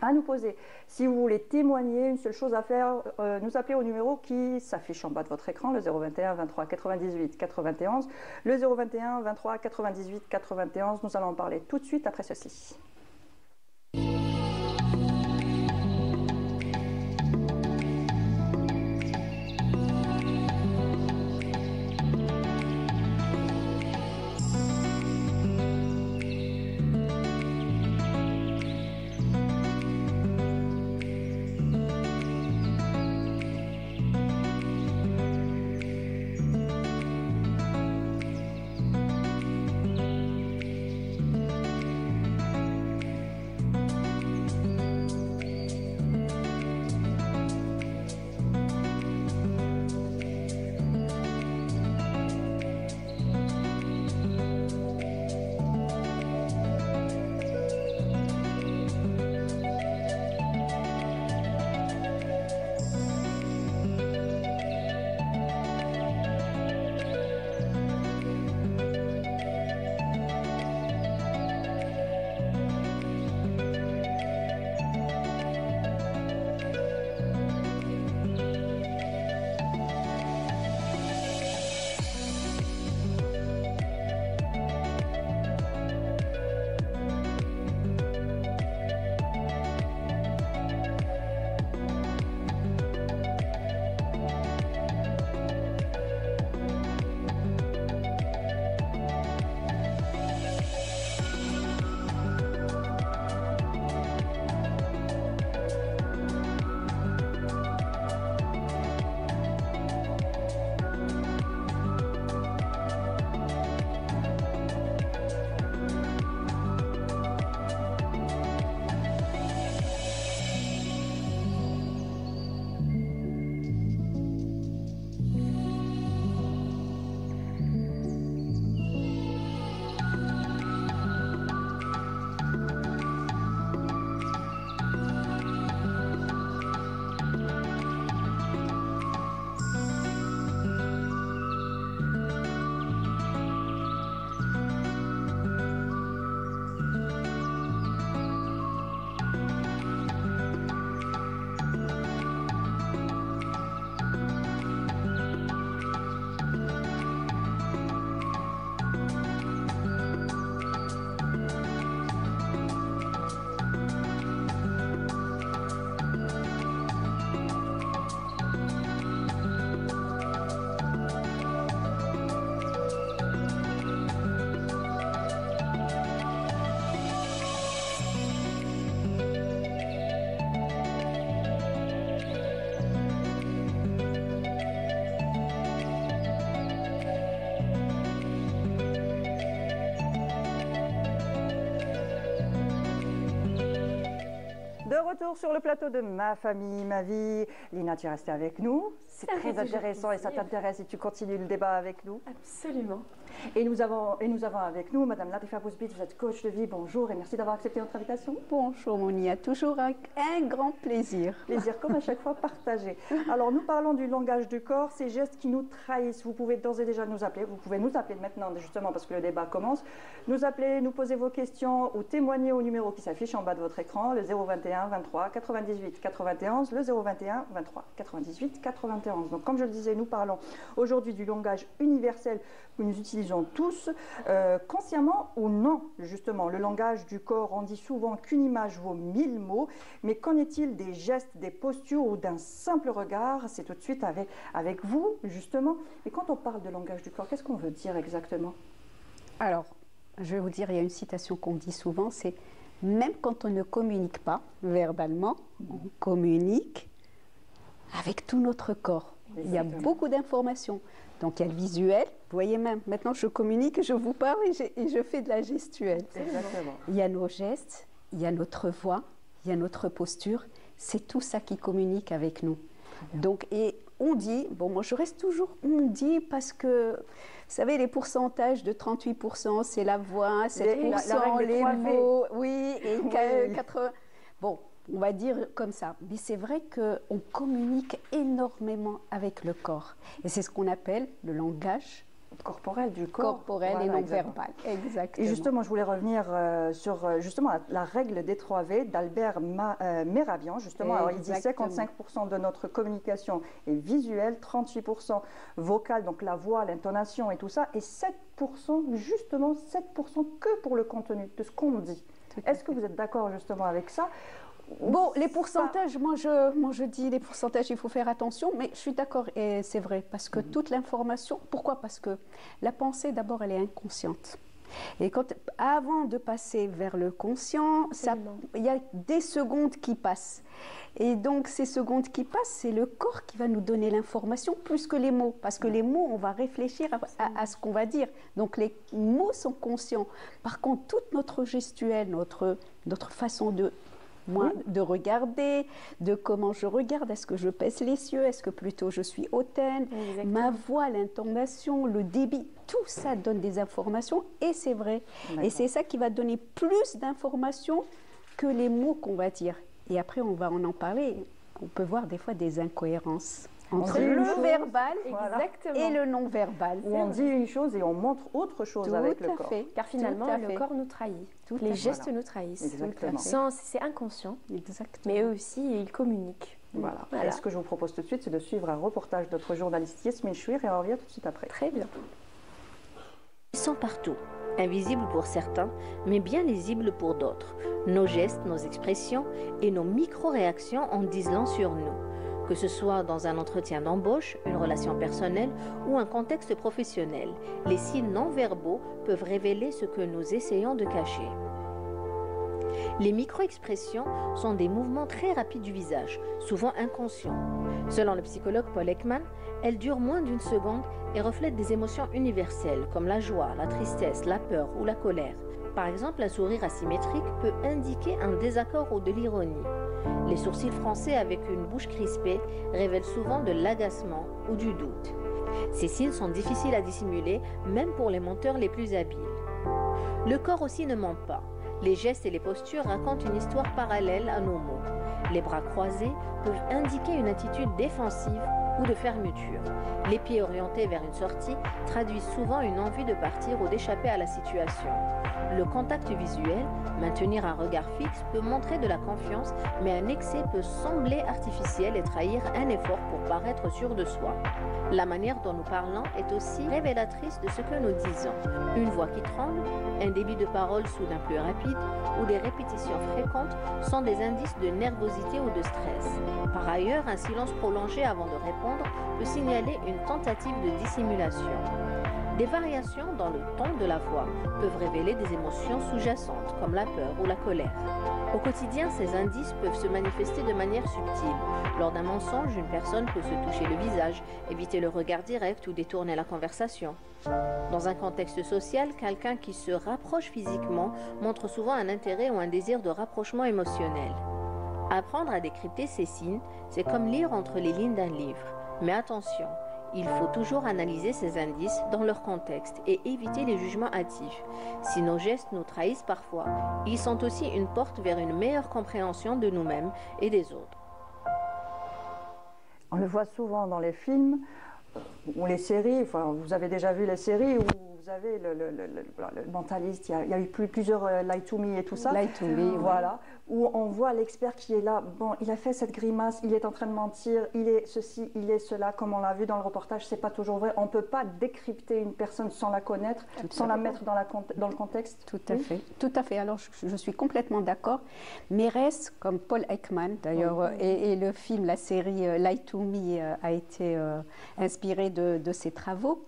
à nous poser, si vous voulez témoigner, une seule chose à faire, nous appeler au numéro qui s'affiche en bas de votre écran, le 021 23 98 91, le 021 23 98 91. Nous allons en parler tout de suite après ceci. De retour sur le plateau de Ma famille, ma vie. Lina, tu es restée avec nous. C'est très intéressant et ça t'intéresse et tu continues le débat avec nous. Absolument. Et nous avons avec nous Madame Latifa Bouzbit, vous êtes coach de vie. Bonjour et merci d'avoir accepté notre invitation. Bonjour Monia, toujours un grand plaisir. Plaisir comme à chaque fois partagé. Alors nous parlons du langage du corps, ces gestes qui nous trahissent. Vous pouvez d'ores et déjà nous appeler, vous pouvez nous appeler maintenant justement parce que le débat commence. Nous appeler, nous poser vos questions ou témoigner au numéro qui s'affiche en bas de votre écran, le 021 23 98 91, le 021 23 98 91. Donc comme je le disais, nous parlons aujourd'hui du langage universel que nous utilisons tous, consciemment ou non, justement. Le langage du corps, on dit souvent qu'une image vaut 1000 mots, mais qu'en est-il des gestes, des postures ou d'un simple regard? C'est tout de suite avec vous, justement. Et quand on parle de langage du corps, qu'est-ce qu'on veut dire exactement? Alors, je vais vous dire, il y a une citation qu'on dit souvent, c'est « Même quand on ne communique pas verbalement, on communique avec tout notre corps ». Il y a beaucoup d'informations. Donc, il y a le visuel. Vous voyez même, maintenant, je communique, je vous parle et je fais de la gestuelle. Exactement. Il y a nos gestes, il y a notre voix, il y a notre posture. C'est tout ça qui communique avec nous. Donc, et on dit, bon, moi, je reste toujours, on dit parce que, vous savez, les pourcentages de 38%, c'est la voix, 7%, les mots, oui, et 80%. Bon, on va dire comme ça. Mais c'est vrai qu'on communique énormément avec le corps. Et c'est ce qu'on appelle le langage corporel du corps. Corporel et non verbal. Exactement. Et justement, je voulais revenir sur justement la règle des 3 V d'Albert Mehrabian. Justement, alors, il dit 55% de notre communication est visuelle, 38% vocale, donc la voix, l'intonation et tout ça, et 7%, justement 7% que pour le contenu de ce qu'on dit. Est-ce que vous êtes d'accord justement avec ça? Bon, les pourcentages, moi je dis les pourcentages, il faut faire attention, mais je suis d'accord et c'est vrai, parce que toute l'information, pourquoi? Parce que la pensée, d'abord, elle est inconsciente. Et avant de passer vers le conscient, il y a des secondes qui passent. Et donc, ces secondes qui passent, c'est le corps qui va nous donner l'information plus que les mots. Parce que les mots, on va réfléchir à ce qu'on va dire. Donc, les mots sont conscients. Par contre, toute notre gestuelle, notre façon de regarder, de comment je regarde, est-ce que je pèse les yeux, est-ce que plutôt je suis hautaine, ma voix, l'intonation, le débit, tout ça donne des informations et c'est vrai. Et c'est ça qui va donner plus d'informations que les mots qu'on va dire. Et après, on va en parler. On peut voir des fois des incohérences entre le verbal et le non-verbal. Où on dit une chose et on montre autre chose avec le corps. Car finalement, le corps nous trahit. Les gestes nous trahissent. C'est inconscient, mais eux aussi, ils communiquent. Voilà. Et ce que je vous propose tout de suite, c'est de suivre un reportage de notre journaliste Yasmine Chouir et on revient tout de suite après. Très bien. Ils sont partout, invisibles pour certains, mais bien lisibles pour d'autres. Nos gestes, nos expressions et nos micro-réactions en disent long sur nous. Que ce soit dans un entretien d'embauche, une relation personnelle ou un contexte professionnel, les signes non-verbaux peuvent révéler ce que nous essayons de cacher. Les micro-expressions sont des mouvements très rapides du visage, souvent inconscients. Selon le psychologue Paul Ekman, elles durent moins d'1 seconde et reflètent des émotions universelles comme la joie, la tristesse, la peur ou la colère. Par exemple, un sourire asymétrique peut indiquer un désaccord ou de l'ironie. Les sourcils froncés avec une bouche crispée révèlent souvent de l'agacement ou du doute. Ces signes sont difficiles à dissimuler, même pour les menteurs les plus habiles. Le corps aussi ne ment pas. Les gestes et les postures racontent une histoire parallèle à nos mots. Les bras croisés peuvent indiquer une attitude défensive ou de fermeture. Les pieds orientés vers une sortie traduisent souvent une envie de partir ou d'échapper à la situation. Le contact visuel, maintenir un regard fixe, peut montrer de la confiance, mais un excès peut sembler artificiel et trahir un effort pour paraître sûr de soi. La manière dont nous parlons est aussi révélatrice de ce que nous disons. Une voix qui tremble, un débit de parole soudain plus rapide ou des répétitions fréquentes sont des indices de nervosité ou de stress. Par ailleurs, un silence prolongé avant de répondre peut signaler une tentative de dissimulation. Des variations dans le ton de la voix peuvent révéler des émotions sous-jacentes, comme la peur ou la colère. Au quotidien, ces indices peuvent se manifester de manière subtile. Lors d'un mensonge, une personne peut se toucher le visage, éviter le regard direct ou détourner la conversation. Dans un contexte social, quelqu'un qui se rapproche physiquement montre souvent un intérêt ou un désir de rapprochement émotionnel. Apprendre à décrypter ces signes, c'est comme lire entre les lignes d'un livre. Mais attention, il faut toujours analyser ces indices dans leur contexte et éviter les jugements hâtifs. Si nos gestes nous trahissent parfois, ils sont aussi une porte vers une meilleure compréhension de nous-mêmes et des autres. On le voit souvent dans les films ou les séries, enfin, vous avez déjà vu les séries où vous avez le mentaliste, il y a eu plusieurs Lie to Me et tout ça. Lie to Me, voilà, où on voit l'expert qui est là, bon, il a fait cette grimace, il est en train de mentir, il est ceci, il est cela, comme on l'a vu dans le reportage, c'est pas toujours vrai. On ne peut pas décrypter une personne sans la connaître, sans la mettre dans le contexte. Tout à fait, tout à fait. Alors je suis complètement d'accord. Mérès, comme Paul Ekman d'ailleurs, et le film, la série Lie to Me a été inspiré de ses travaux.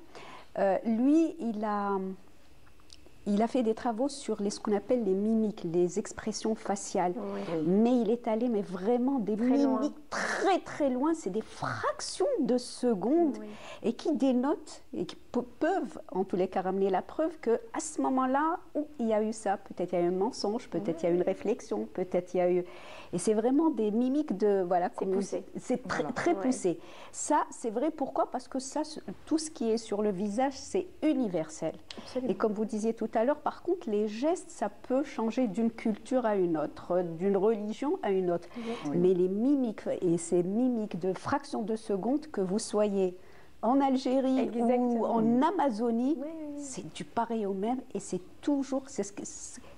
Lui, il a fait des travaux sur ce qu'on appelle les mimiques, les expressions faciales. Oui. Mais il est allé vraiment des mimiques très très loin. C'est des fractions de secondes et qui dénotent et qui peuvent en tous les cas ramener la preuve qu'à ce moment-là, il y a eu ça. Peut-être il y a eu un mensonge, peut-être il y a eu une réflexion, peut-être il y a eu... Et c'est vraiment des mimiques de... Voilà, c'est poussé. C'est très poussé. Ça, c'est vrai. Pourquoi? Parce que ça, tout ce qui est sur le visage, c'est universel. Absolument. Et comme vous disiez tout à l'heure, par contre, les gestes, ça peut changer d'une culture à une autre, d'une religion à une autre. Oui. Mais les mimiques, et ces mimiques de fractions de secondes, que vous soyez en Algérie ou en Amazonie, c'est du pareil au même. Et c'est toujours...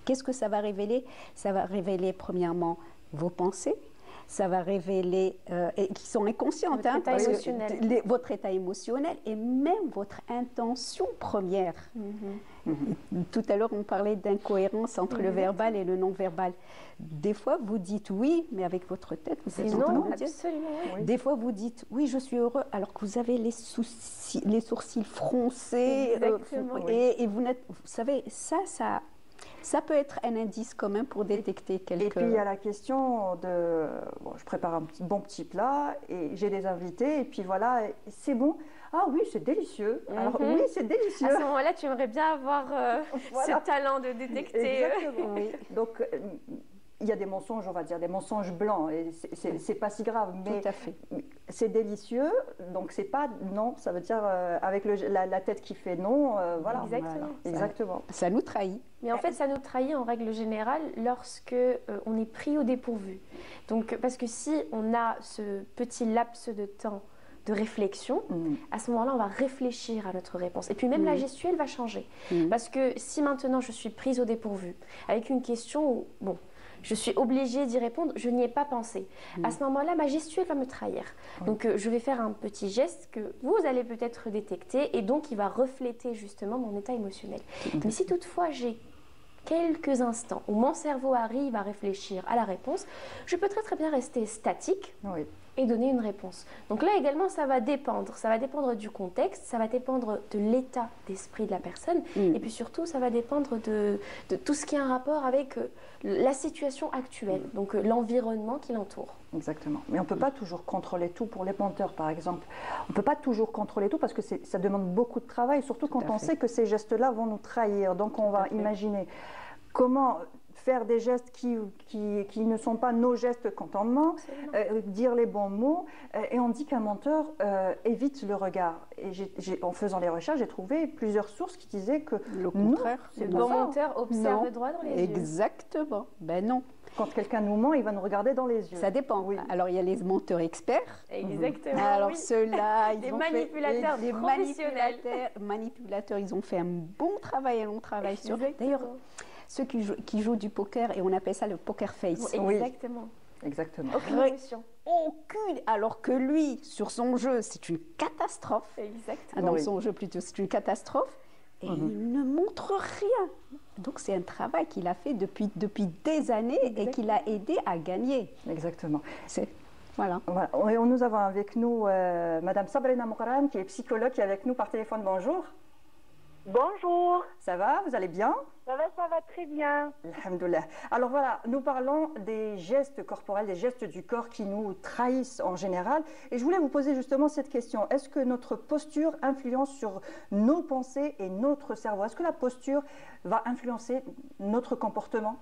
Qu'est-ce que ça va révéler? Ça va révéler, premièrement, vos pensées, ça va révéler, et qui sont inconscientes, votre état émotionnel et même votre intention première. Tout à l'heure, on parlait d'incohérence entre le verbal et le non-verbal. Des fois, vous dites oui, mais avec votre tête, vous êtes non, absolument. Oui. Des fois, vous dites oui, je suis heureux, alors que vous avez les sourcils froncés. Et vous n'êtes, vous savez, ça peut être un indice quand même pour détecter quelque... Et puis il y a la question de... Bon, je prépare un bon petit plat et j'ai des invités et puis voilà, c'est bon. Ah oui, c'est délicieux. Alors oui, c'est délicieux. À ce moment-là, tu aimerais bien avoir ce talent de détecter. Exactement. Donc il y a des mensonges, on va dire, des mensonges blancs et c'est pas si grave. Mais tout à fait. C'est délicieux, donc c'est pas non, ça veut dire avec la tête qui fait non, voilà. Exactement. Exactement. Ça nous trahit. Mais en fait, ça nous trahit en règle générale lorsque on est pris au dépourvu. Donc, parce que si on a ce petit laps de temps de réflexion, à ce moment-là, on va réfléchir à notre réponse. Et puis même la gestuelle va changer. Parce que si maintenant je suis prise au dépourvu avec une question où, bon, je suis obligée d'y répondre, je n'y ai pas pensé. À ce moment-là, ma gestuelle va me trahir. Donc, je vais faire un petit geste que vous allez peut-être détecter et donc il va refléter justement mon état émotionnel. Mais si toutefois j'ai quelques instants où mon cerveau arrive à réfléchir à la réponse, je peux très bien rester statique et donner une réponse. Donc là également, ça va dépendre du contexte, ça va dépendre de l'état d'esprit de la personne et puis surtout, ça va dépendre de tout ce qui a un rapport avec la situation actuelle, donc l'environnement qui l'entoure. Exactement. Mais on ne peut pas toujours contrôler tout pour les menteurs, par exemple. On ne peut pas toujours contrôler tout parce que ça demande beaucoup de travail, surtout quand on sait que ces gestes-là vont nous trahir. Donc on va imaginer comment faire des gestes qui ne sont pas nos gestes quand on ment, dire les bons mots. Et on dit qu'un menteur évite le regard. Et en faisant les recherches, j'ai trouvé plusieurs sources qui disaient que le contraire, le bon menteur observe droit dans les yeux. Exactement. Ben non. Quand quelqu'un nous ment, il va nous regarder dans les yeux. Ça dépend. Oui. Alors, il y a les menteurs experts. Exactement. Alors, ceux-là, ils ont manipulateurs fait... professionnels. Manipulateurs, ils ont fait un bon travail, un long travail sur... D'ailleurs, ceux qui jouent du poker, et on appelle ça le poker face. Exactement. Exactement. Aucune émotion. Aucune. Alors que lui, sur son jeu, c'est une catastrophe. Exactement. Dans son jeu, plutôt, c'est une catastrophe. Et il ne montre rien. Donc, c'est un travail qu'il a fait depuis des années et qui l'a aidé à gagner. Exactement. Voilà. Et nous avons avec nous Madame Sabrina Moukaram, qui est psychologue, qui est avec nous par téléphone. Bonjour. Bonjour. Ça va? Vous allez bien? Ça va très bien. Alhamdoulilah. Alors voilà, nous parlons des gestes corporels, des gestes du corps qui nous trahissent en général. Et je voulais vous poser justement cette question. Est-ce que notre posture influence sur nos pensées et notre cerveau? Est-ce que la posture va influencer notre comportement?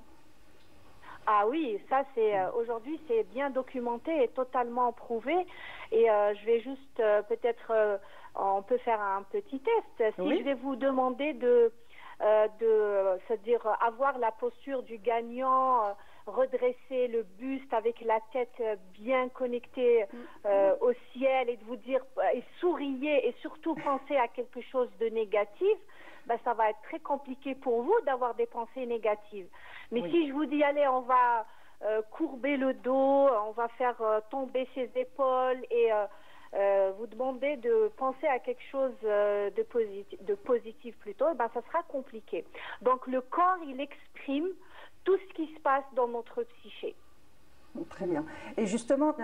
Ah oui, ça c'est aujourd'hui c'est bien documenté et totalement prouvé. Et je vais juste peut-être on peut faire un petit test. Si je vais vous demander c'est-à-dire avoir la posture du gagnant, redresser le buste avec la tête bien connectée au ciel et de vous dire et souriez et surtout penser à quelque chose de négatif, ben, ça va être très compliqué pour vous d'avoir des pensées négatives. Mais si je vous dis allez, on va courber le dos, on va faire tomber ses épaules et vous demander de penser à quelque chose de positif plutôt, ben, ça sera compliqué. Donc le corps, il exprime tout ce qui se passe dans notre psyché. Très bien. Et justement,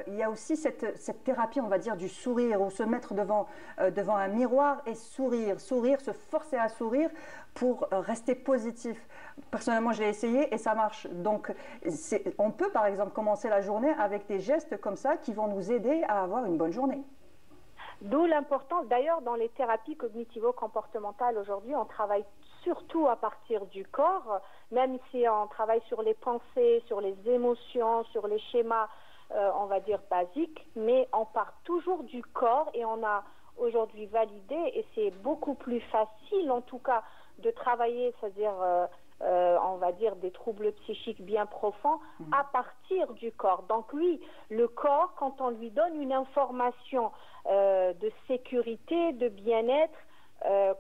il y a aussi cette thérapie, on va dire, du sourire, ou se mettre devant un miroir et sourire, se forcer à sourire pour rester positif. Personnellement, j'ai essayé et ça marche. Donc, on peut, par exemple, commencer la journée avec des gestes comme ça qui vont nous aider à avoir une bonne journée. D'où l'importance, d'ailleurs, dans les thérapies cognitivo-comportementales aujourd'hui, on travaille surtout à partir du corps, même si on travaille sur les pensées, sur les émotions, sur les schémas, on va dire basiques, mais on part toujours du corps et on a aujourd'hui validé, et c'est beaucoup plus facile en tout cas de travailler, c'est-à-dire on va dire des troubles psychiques bien profonds à partir du corps. Donc oui, le corps, quand on lui donne une information de sécurité, de bien-être,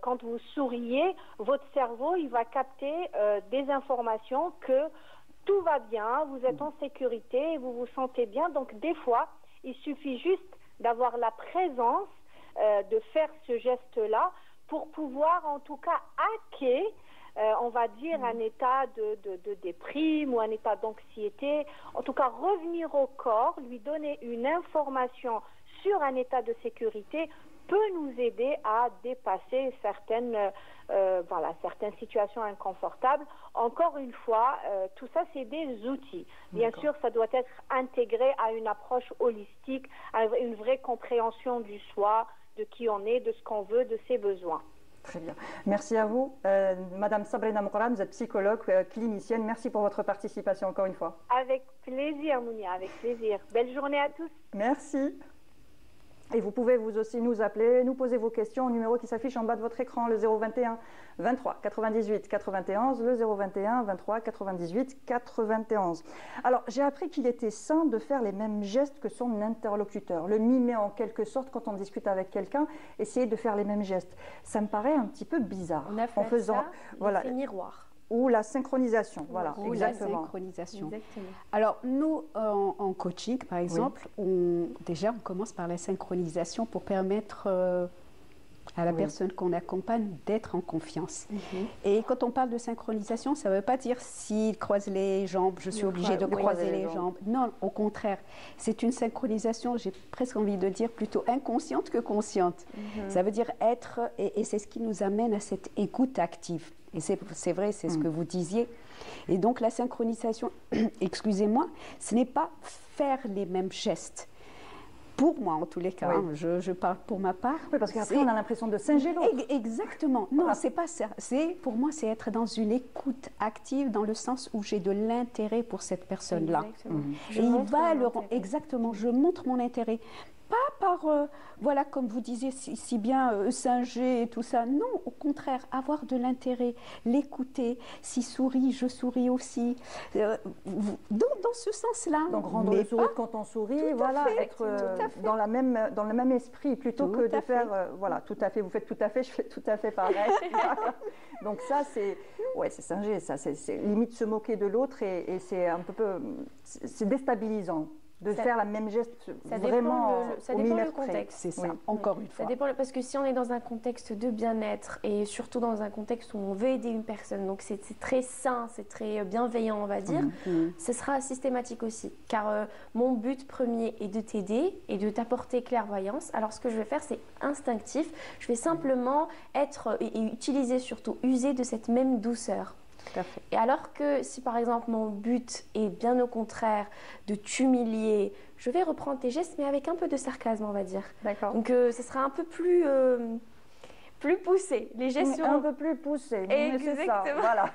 quand vous souriez, votre cerveau, il va capter des informations que tout va bien, vous êtes en sécurité, vous vous sentez bien. Donc des fois, il suffit juste d'avoir la présence, de faire ce geste-là pour pouvoir en tout cas hacker, on va dire, un état de déprime ou un état d'anxiété. En tout cas, revenir au corps, lui donner une information sur un état de sécurité peut nous aider à dépasser certaines situations inconfortables. Encore une fois, tout ça, c'est des outils. Bien sûr, ça doit être intégré à une approche holistique, à une vraie compréhension du soi, de qui on est, de ce qu'on veut, de ses besoins. Très bien. Merci à vous. Madame Sabrina Mouqran, vous êtes psychologue, clinicienne. Merci pour votre participation encore une fois. Avec plaisir, Mounia, avec plaisir. Belle journée à tous. Merci. Et vous pouvez vous aussi nous appeler, nous poser vos questions au numéro qui s'affiche en bas de votre écran, le 021 23 98 91, le 021 23 98 91. Alors, j'ai appris qu'il était sain de faire les mêmes gestes que son interlocuteur, le mimer en quelque sorte quand on discute avec quelqu'un, essayer de faire les mêmes gestes. Ça me paraît un petit peu bizarre. On a fait en faisant, ça, voilà, l'effet miroir. Ou la synchronisation, voilà, Ou exactement. la synchronisation. Exactement. Alors, nous, en coaching, par exemple, on commence par la synchronisation pour permettre à la personne qu'on accompagne d'être en confiance. Et quand on parle de synchronisation, ça ne veut pas dire s'il croise les jambes, je suis obligée de croiser les jambes. Non, au contraire, c'est une synchronisation, j'ai presque envie de dire, plutôt inconsciente que consciente. Ça veut dire être, et c'est ce qui nous amène à cette écoute active. Et c'est vrai, c'est ce que vous disiez. Et donc la synchronisation, excusez-moi, ce n'est pas faire les mêmes gestes. Pour moi, en tous les cas, je parle pour ma part. Oui, parce qu'après, on a l'impression de singer l'autre. Exactement. Non, c'est pas ça. Pour moi, c'est être dans une écoute active, dans le sens où j'ai de l'intérêt pour cette personne-là. Et exactement, je montre mon intérêt. Pas par, voilà, comme vous disiez si bien, singer et tout ça. Non, au contraire, avoir de l'intérêt, l'écouter. S'il sourit, je souris aussi. Dans ce sens-là. Donc rendre le sourire quand on sourit, voilà, être dans le même esprit, plutôt que de faire, voilà, tout à fait, vous faites tout à fait, je fais tout à fait pareil. Donc ça, c'est singer, ça, c'est limite se moquer de l'autre et c'est un peu, c'est déstabilisant. De faire la même geste vraiment ça dépend du contexte. C'est ça, encore une fois. Ça dépend, parce que si on est dans un contexte de bien-être et surtout dans un contexte où on veut aider une personne, donc c'est très sain, c'est très bienveillant, on va dire, ce sera systématique aussi. Car mon but premier est de t'aider et de t'apporter clairvoyance. Alors ce que je vais faire, c'est instinctif. Je vais simplement être et utiliser, surtout user de cette même douceur. Et alors que si par exemple mon but est bien au contraire de t'humilier, je vais reprendre tes gestes mais avec un peu de sarcasme, on va dire. D'accord. Donc ce sera un peu plus plus poussés. Les gestes un peu plus poussés. C'est ça, voilà.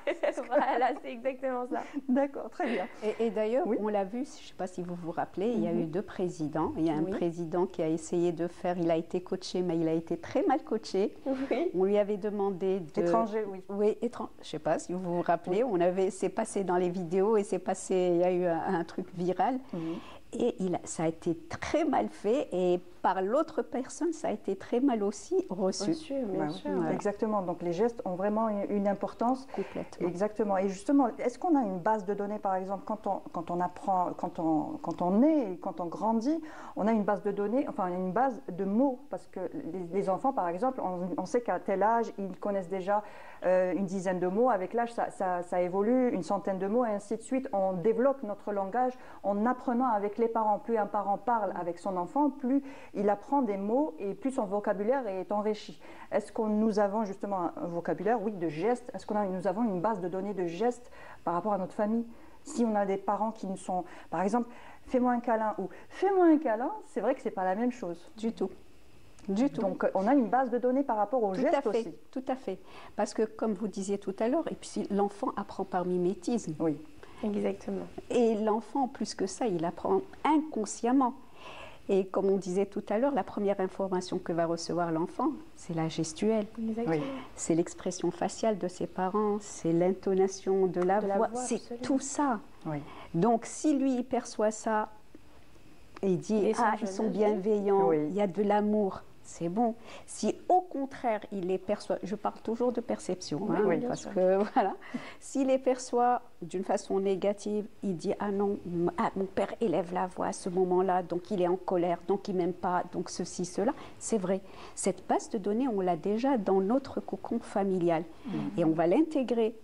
Voilà, c'est exactement ça. D'accord, très bien. Et d'ailleurs, on l'a vu, je ne sais pas si vous vous rappelez, il y a eu 2 présidents. Il y a un président qui a essayé de faire, il a été coaché, mais il a été très mal coaché. Oui. On lui avait demandé de... Étranger, oui. Oui, je ne sais pas si vous vous rappelez, c'est passé dans les vidéos et il y a eu un truc viral. Et ça a été très mal fait et par l'autre personne, ça a été très mal aussi reçu. Bien sûr. Voilà. Exactement, donc les gestes ont vraiment une importance. Complètement. Exactement. Et justement, est-ce qu'on a une base de données, par exemple, quand on apprend, quand on naît et quand on grandit, on a une base de données, enfin une base de mots, parce que les enfants, par exemple, on sait qu'à tel âge, ils connaissent déjà une dizaine de mots. Avec l'âge, ça évolue, une centaine de mots, et ainsi de suite. On développe notre langage en apprenant avec les parents. Plus un parent parle avec son enfant, plus il apprend des mots et plus son vocabulaire est enrichi. Est-ce que nous avons justement un vocabulaire, oui, de gestes? Est-ce que nous avons une base de données de gestes par rapport à notre famille? Si on a des parents qui nous sont, par exemple, fais-moi un câlin ou fais-moi un câlin, c'est vrai que c'est pas la même chose. Du tout. Du tout. Donc, on a une base de données par rapport aux gestes aussi. Tout à fait. Parce que, comme vous disiez tout à l'heure, et puis l'enfant apprend par mimétisme. Oui. Exactement. Et l'enfant, plus que ça, il apprend inconsciemment. Et comme on disait tout à l'heure, la première information que va recevoir l'enfant, c'est la gestuelle. Exactement. C'est l'expression faciale de ses parents, c'est l'intonation de la voix, c'est absolument. tout ça. Oui. Donc, si lui, il perçoit ça, et il dit « Ah, ils sont bienveillants, il y a de l'amour », c'est bon. Si au contraire, il les perçoit, je parle toujours de perception, parce que voilà, s'il les perçoit d'une façon négative, il dit « Ah non, mon père élève la voix à ce moment-là, donc il est en colère, donc il m'aime pas, donc ceci, cela », c'est vrai. Cette base de données, on l'a déjà dans notre cocon familial. Et on va l'intégrer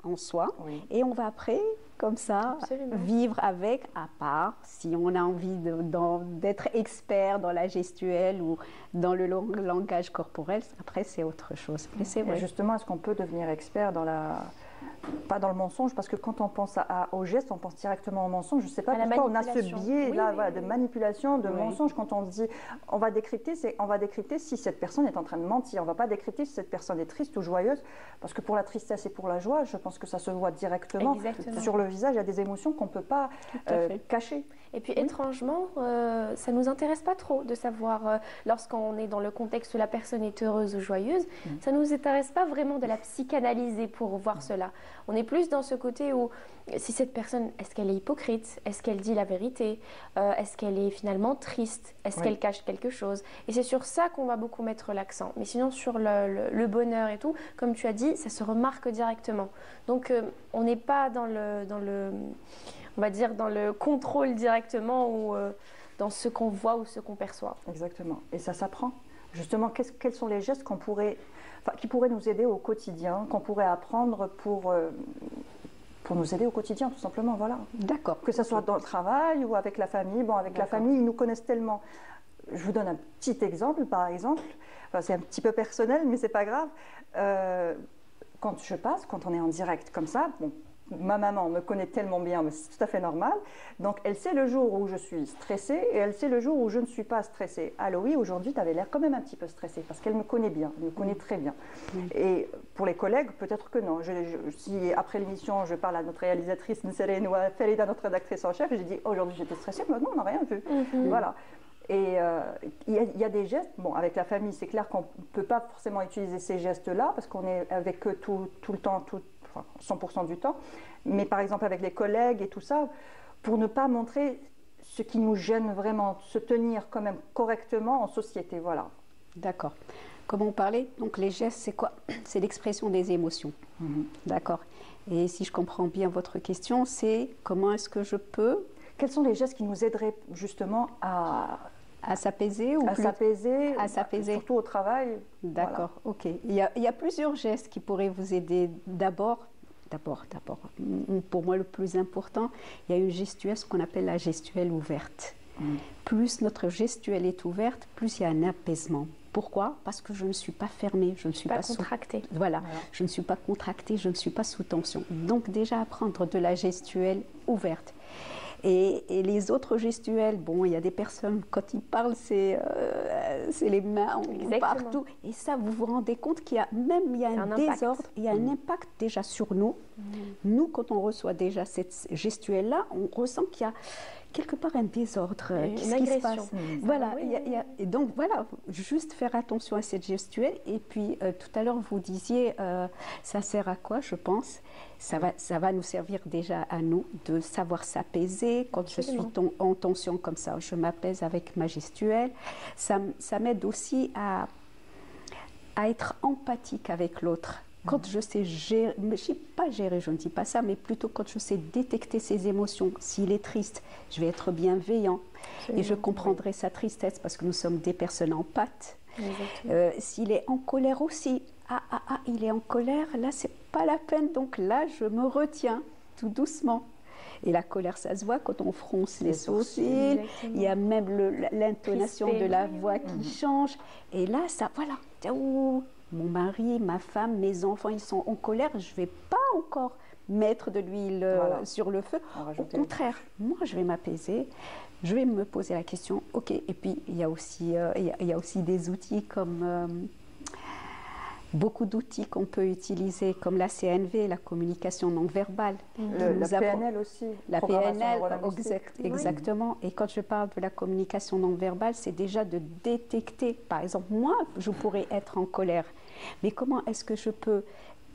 en soi, et on va après, comme ça, vivre avec, à part, si on a envie d'être expert dans la gestuelle ou dans le langage corporel, après c'est autre chose. Mais c'est vrai. Et justement, est-ce qu'on peut devenir expert dans pas dans le mensonge, parce que quand on pense au geste, on pense directement au mensonge. Je ne sais pas pourquoi on a ce biais-là de manipulation, de mensonge. Quand on se dit, on va décrypter si cette personne est en train de mentir. On ne va pas décrypter si cette personne est triste ou joyeuse, parce que pour la tristesse et pour la joie, je pense que ça se voit directement. Sur le visage. Il y a des émotions qu'on ne peut pas cacher. Et puis étrangement, ça ne nous intéresse pas trop de savoir, lorsqu'on est dans le contexte où la personne est heureuse ou joyeuse, ça ne nous intéresse pas vraiment de la psychanalyser pour voir cela. On est plus dans ce côté où, si cette personne, est-ce qu'elle est hypocrite? Est-ce qu'elle dit la vérité? Est-ce qu'elle est finalement triste? Est-ce qu'elle cache quelque chose? Et c'est sur ça qu'on va beaucoup mettre l'accent. Mais sinon, sur le bonheur et tout, comme tu as dit, ça se remarque directement. Donc, on n'est pas dans on va dire, dans le contrôle directement ou dans ce qu'on voit ou ce qu'on perçoit. Exactement. Et ça s'apprend. Justement, quels sont les gestes qui pourraient nous aider au quotidien, qu'on pourrait apprendre pour nous aider au quotidien, tout simplement, voilà. D'accord. Que ce soit dans le travail ou avec la famille. Bon, avec la famille, ils nous connaissent tellement. Je vous donne un petit exemple, par exemple. Enfin, c'est un petit peu personnel, mais c'est pas grave. Quand on est en direct comme ça, bon, ma maman me connaît tellement bien, mais c'est tout à fait normal. Donc, elle sait le jour où je suis stressée et elle sait le jour où je ne suis pas stressée. Alors oui, aujourd'hui, tu avais l'air quand même un petit peu stressée parce qu'elle me connaît bien, elle me connaît très bien. Et pour les collègues, peut-être que non. Si après l'émission, je parle à notre réalisatrice, Nserine ou à Ferida, notre rédactrice en chef, et j'ai dit aujourd'hui j'étais stressée, mais non, on n'a rien vu. Voilà. Et il y a des gestes, bon, avec la famille, c'est clair qu'on ne peut pas forcément utiliser ces gestes-là parce qu'on est avec eux tout le temps, 100% du temps, mais par exemple avec les collègues et tout ça, pour ne pas montrer ce qui nous gêne vraiment, se tenir quand même correctement en société, voilà. D'accord. Comme on parlait, donc les gestes, c'est quoi? C'est l'expression des émotions. D'accord. Et si je comprends bien votre question, c'est comment est-ce que je peux... Quels sont les gestes qui nous aideraient justement à s'apaiser ou à s'apaiser, surtout au travail. D'accord, voilà. Ok. Il y a plusieurs gestes qui pourraient vous aider. D'abord, pour moi le plus important, il y a une gestuelle, ce qu'on appelle la gestuelle ouverte. Plus notre gestuelle est ouverte, plus il y a un apaisement. Pourquoi? Parce que je ne suis pas fermée, je ne suis pas contractée. Voilà, je ne suis pas contractée, je ne suis pas sous tension. Donc déjà apprendre de la gestuelle ouverte. Et les autres gestuels, bon, il y a des personnes, quand ils parlent, c'est les mains Exactement. partout. Et ça, vous vous rendez compte qu'il y a un désordre, il y a un impact déjà sur nous. Nous, quand on reçoit déjà cette gestuelle-là, on ressent qu'il y a quelque part un désordre. Qu'est-ce qui se passe? Voilà, et donc voilà, juste faire attention à cette gestuelle. Et puis tout à l'heure, vous disiez, ça sert à quoi, je pense? Ça va nous servir déjà à nous de savoir s'apaiser. Quand je suis en tension comme ça, je m'apaise avec ma gestuelle. Ça m'aide aussi à être empathique avec l'autre. Quand je sais gérer, je ne sais pas gérer, je ne dis pas ça, mais plutôt quand je sais détecter ses émotions. S'il est triste, je vais être bienveillant et je comprendrai sa tristesse parce que nous sommes des personnes empathes. S'il est en colère aussi, il est en colère, là, c'est pas la peine, donc là, je me retiens tout doucement. Et la colère, ça se voit quand on fronce les sourcils. Il y a même l'intonation de la voix qui change. Et là, ça, voilà. Mon mari, ma femme, mes enfants, ils sont en colère. Je ne vais pas encore mettre de l'huile sur le feu. Au contraire, moi, je vais m'apaiser. Je vais me poser la question. OK. Et puis, il y a aussi des outils comme... beaucoup d'outils qu'on peut utiliser, comme la CNV, la communication non verbale. La PNL aussi. La PNL, exactement. Et quand je parle de la communication non verbale, c'est déjà de détecter. Par exemple, moi, je pourrais être en colère. Mais comment est-ce que je peux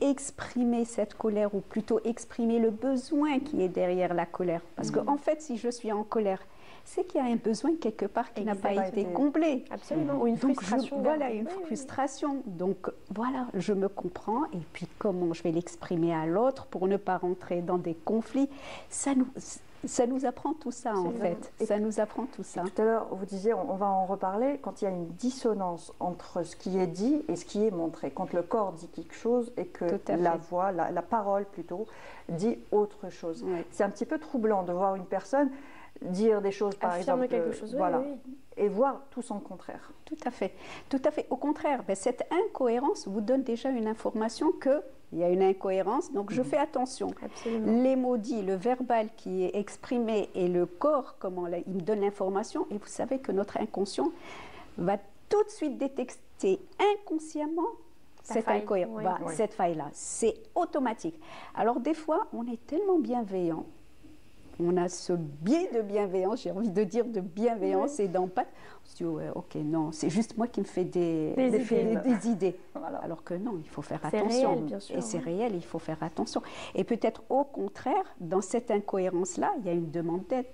exprimer cette colère, ou plutôt exprimer le besoin qui est derrière la colère? Parce qu'en fait, si je suis en colère, c'est qu'il y a un besoin quelque part qui n'a pas été comblé. Absolument. Ou une frustration. Voilà, une frustration. Donc voilà, je me comprends. Et puis comment je vais l'exprimer à l'autre pour ne pas rentrer dans des conflits. Ça nous apprend tout ça, en fait. Ça nous apprend tout ça. Tout à l'heure, vous disiez, on va en reparler, quand il y a une dissonance entre ce qui est dit et ce qui est montré. Quand le corps dit quelque chose et que la voix, la parole plutôt, dit autre chose. C'est un petit peu troublant de voir une personne dire des choses, par exemple, quelque chose, et voir tout son contraire. Tout à fait. Au contraire, cette incohérence vous donne déjà une information qu'il y a une incohérence, donc je fais attention. Absolument. Les mots dits, le verbal qui est exprimé et le corps, comment il me donne l'information, et vous savez que notre inconscient va tout de suite détecter inconsciemment cette incohérence, cette faille-là. C'est automatique. Alors des fois, on est tellement bienveillant. On a ce biais de bienveillance, j'ai envie de dire de bienveillance et d'empathie. On se dit, ok, non, c'est juste moi qui me fais des idées. Voilà. Alors que non, il faut faire attention. C'est réel, bien sûr. Et c'est réel, il faut faire attention. Et peut-être au contraire, dans cette incohérence-là, il y a une demande d'aide.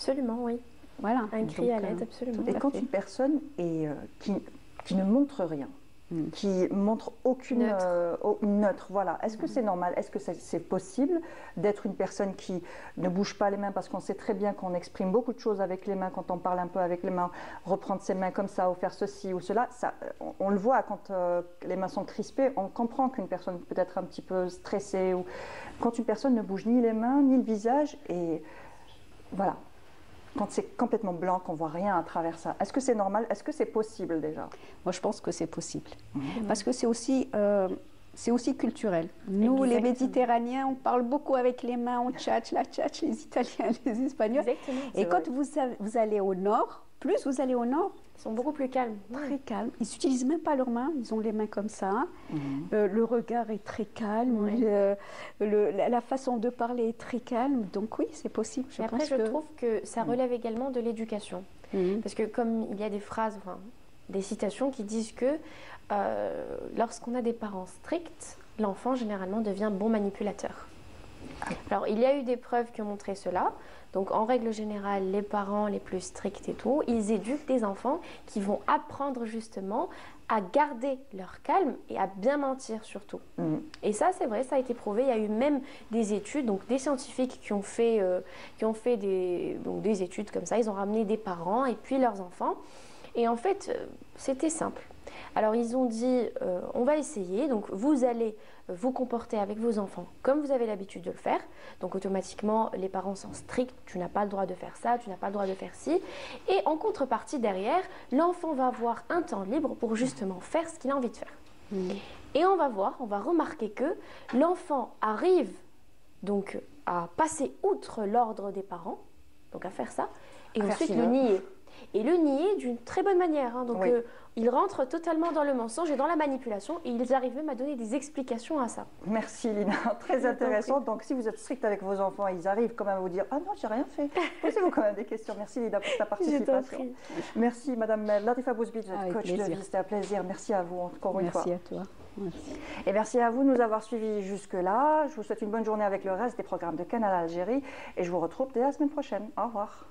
Voilà. Voilà. Un cri à l'aide, absolument. Et quand une personne qui ne montre rien, qui montre aucune neutre, voilà. Est-ce que c'est normal? Est-ce que c'est possible d'être une personne qui ne bouge pas les mains, parce qu'on sait très bien qu'on exprime beaucoup de choses avec les mains quand on parle un peu avec les mains, reprendre ses mains comme ça ou faire ceci ou cela, on le voit quand les mains sont crispées, on comprend qu'une personne peut être un petit peu stressée, ou quand une personne ne bouge ni les mains ni le visage, et voilà. Quand c'est complètement blanc, qu'on ne voit rien à travers ça. Est-ce que c'est normal? Est-ce que c'est possible déjà? Moi, je pense que c'est possible. Parce que c'est aussi culturel. Nous, les Méditerranéens, on parle beaucoup avec les mains, on tchatche, les Italiens, les Espagnols. Et quand vous allez au nord, plus vous allez au nord, ils sont beaucoup plus calmes. Très calmes. Ils n'utilisent même pas leurs mains, ils ont les mains comme ça. Le regard est très calme, la façon de parler est très calme. Donc oui, c'est possible. Je trouve que ça relève également de l'éducation. Parce que comme il y a des phrases, des citations qui disent que lorsqu'on a des parents stricts, l'enfant généralement devient bon manipulateur. Alors, il y a eu des preuves qui ont montré cela. Donc, en règle générale, les parents les plus stricts et tout, ils éduquent des enfants qui vont apprendre justement à garder leur calme et à bien mentir surtout. Et ça, c'est vrai, ça a été prouvé. Il y a eu même des études, donc des scientifiques qui ont fait des études comme ça. Ils ont ramené des parents et puis leurs enfants. Et en fait, c'était simple. Alors, ils ont dit, on va essayer. Donc, vous allez vous comporter avec vos enfants comme vous avez l'habitude de le faire. Donc, automatiquement, les parents sont stricts. Tu n'as pas le droit de faire ça, tu n'as pas le droit de faire ci. Et en contrepartie, derrière, l'enfant va avoir un temps libre pour justement faire ce qu'il a envie de faire. Et on va remarquer que l'enfant arrive donc à passer outre l'ordre des parents, donc à faire ça, et ensuite le nier. et le nier d'une très bonne manière. Hein. Donc, Oui. ils rentrent totalement dans le mensonge et dans la manipulation et ils arrivent même à donner des explications à ça. Merci Lina, très intéressant. Donc si vous êtes strict avec vos enfants, ils arrivent quand même à vous dire « Ah non, j'ai rien fait ». Posez-vous quand même des questions. Merci Lina pour ta participation. Merci Madame Latifa Bouzbid, coach de vie, c'était un plaisir. Merci à vous encore une fois. Merci à toi. Merci. Et merci à vous de nous avoir suivis jusque-là. Je vous souhaite une bonne journée avec le reste des programmes de Canal Algérie et je vous retrouve dès la semaine prochaine. Au revoir.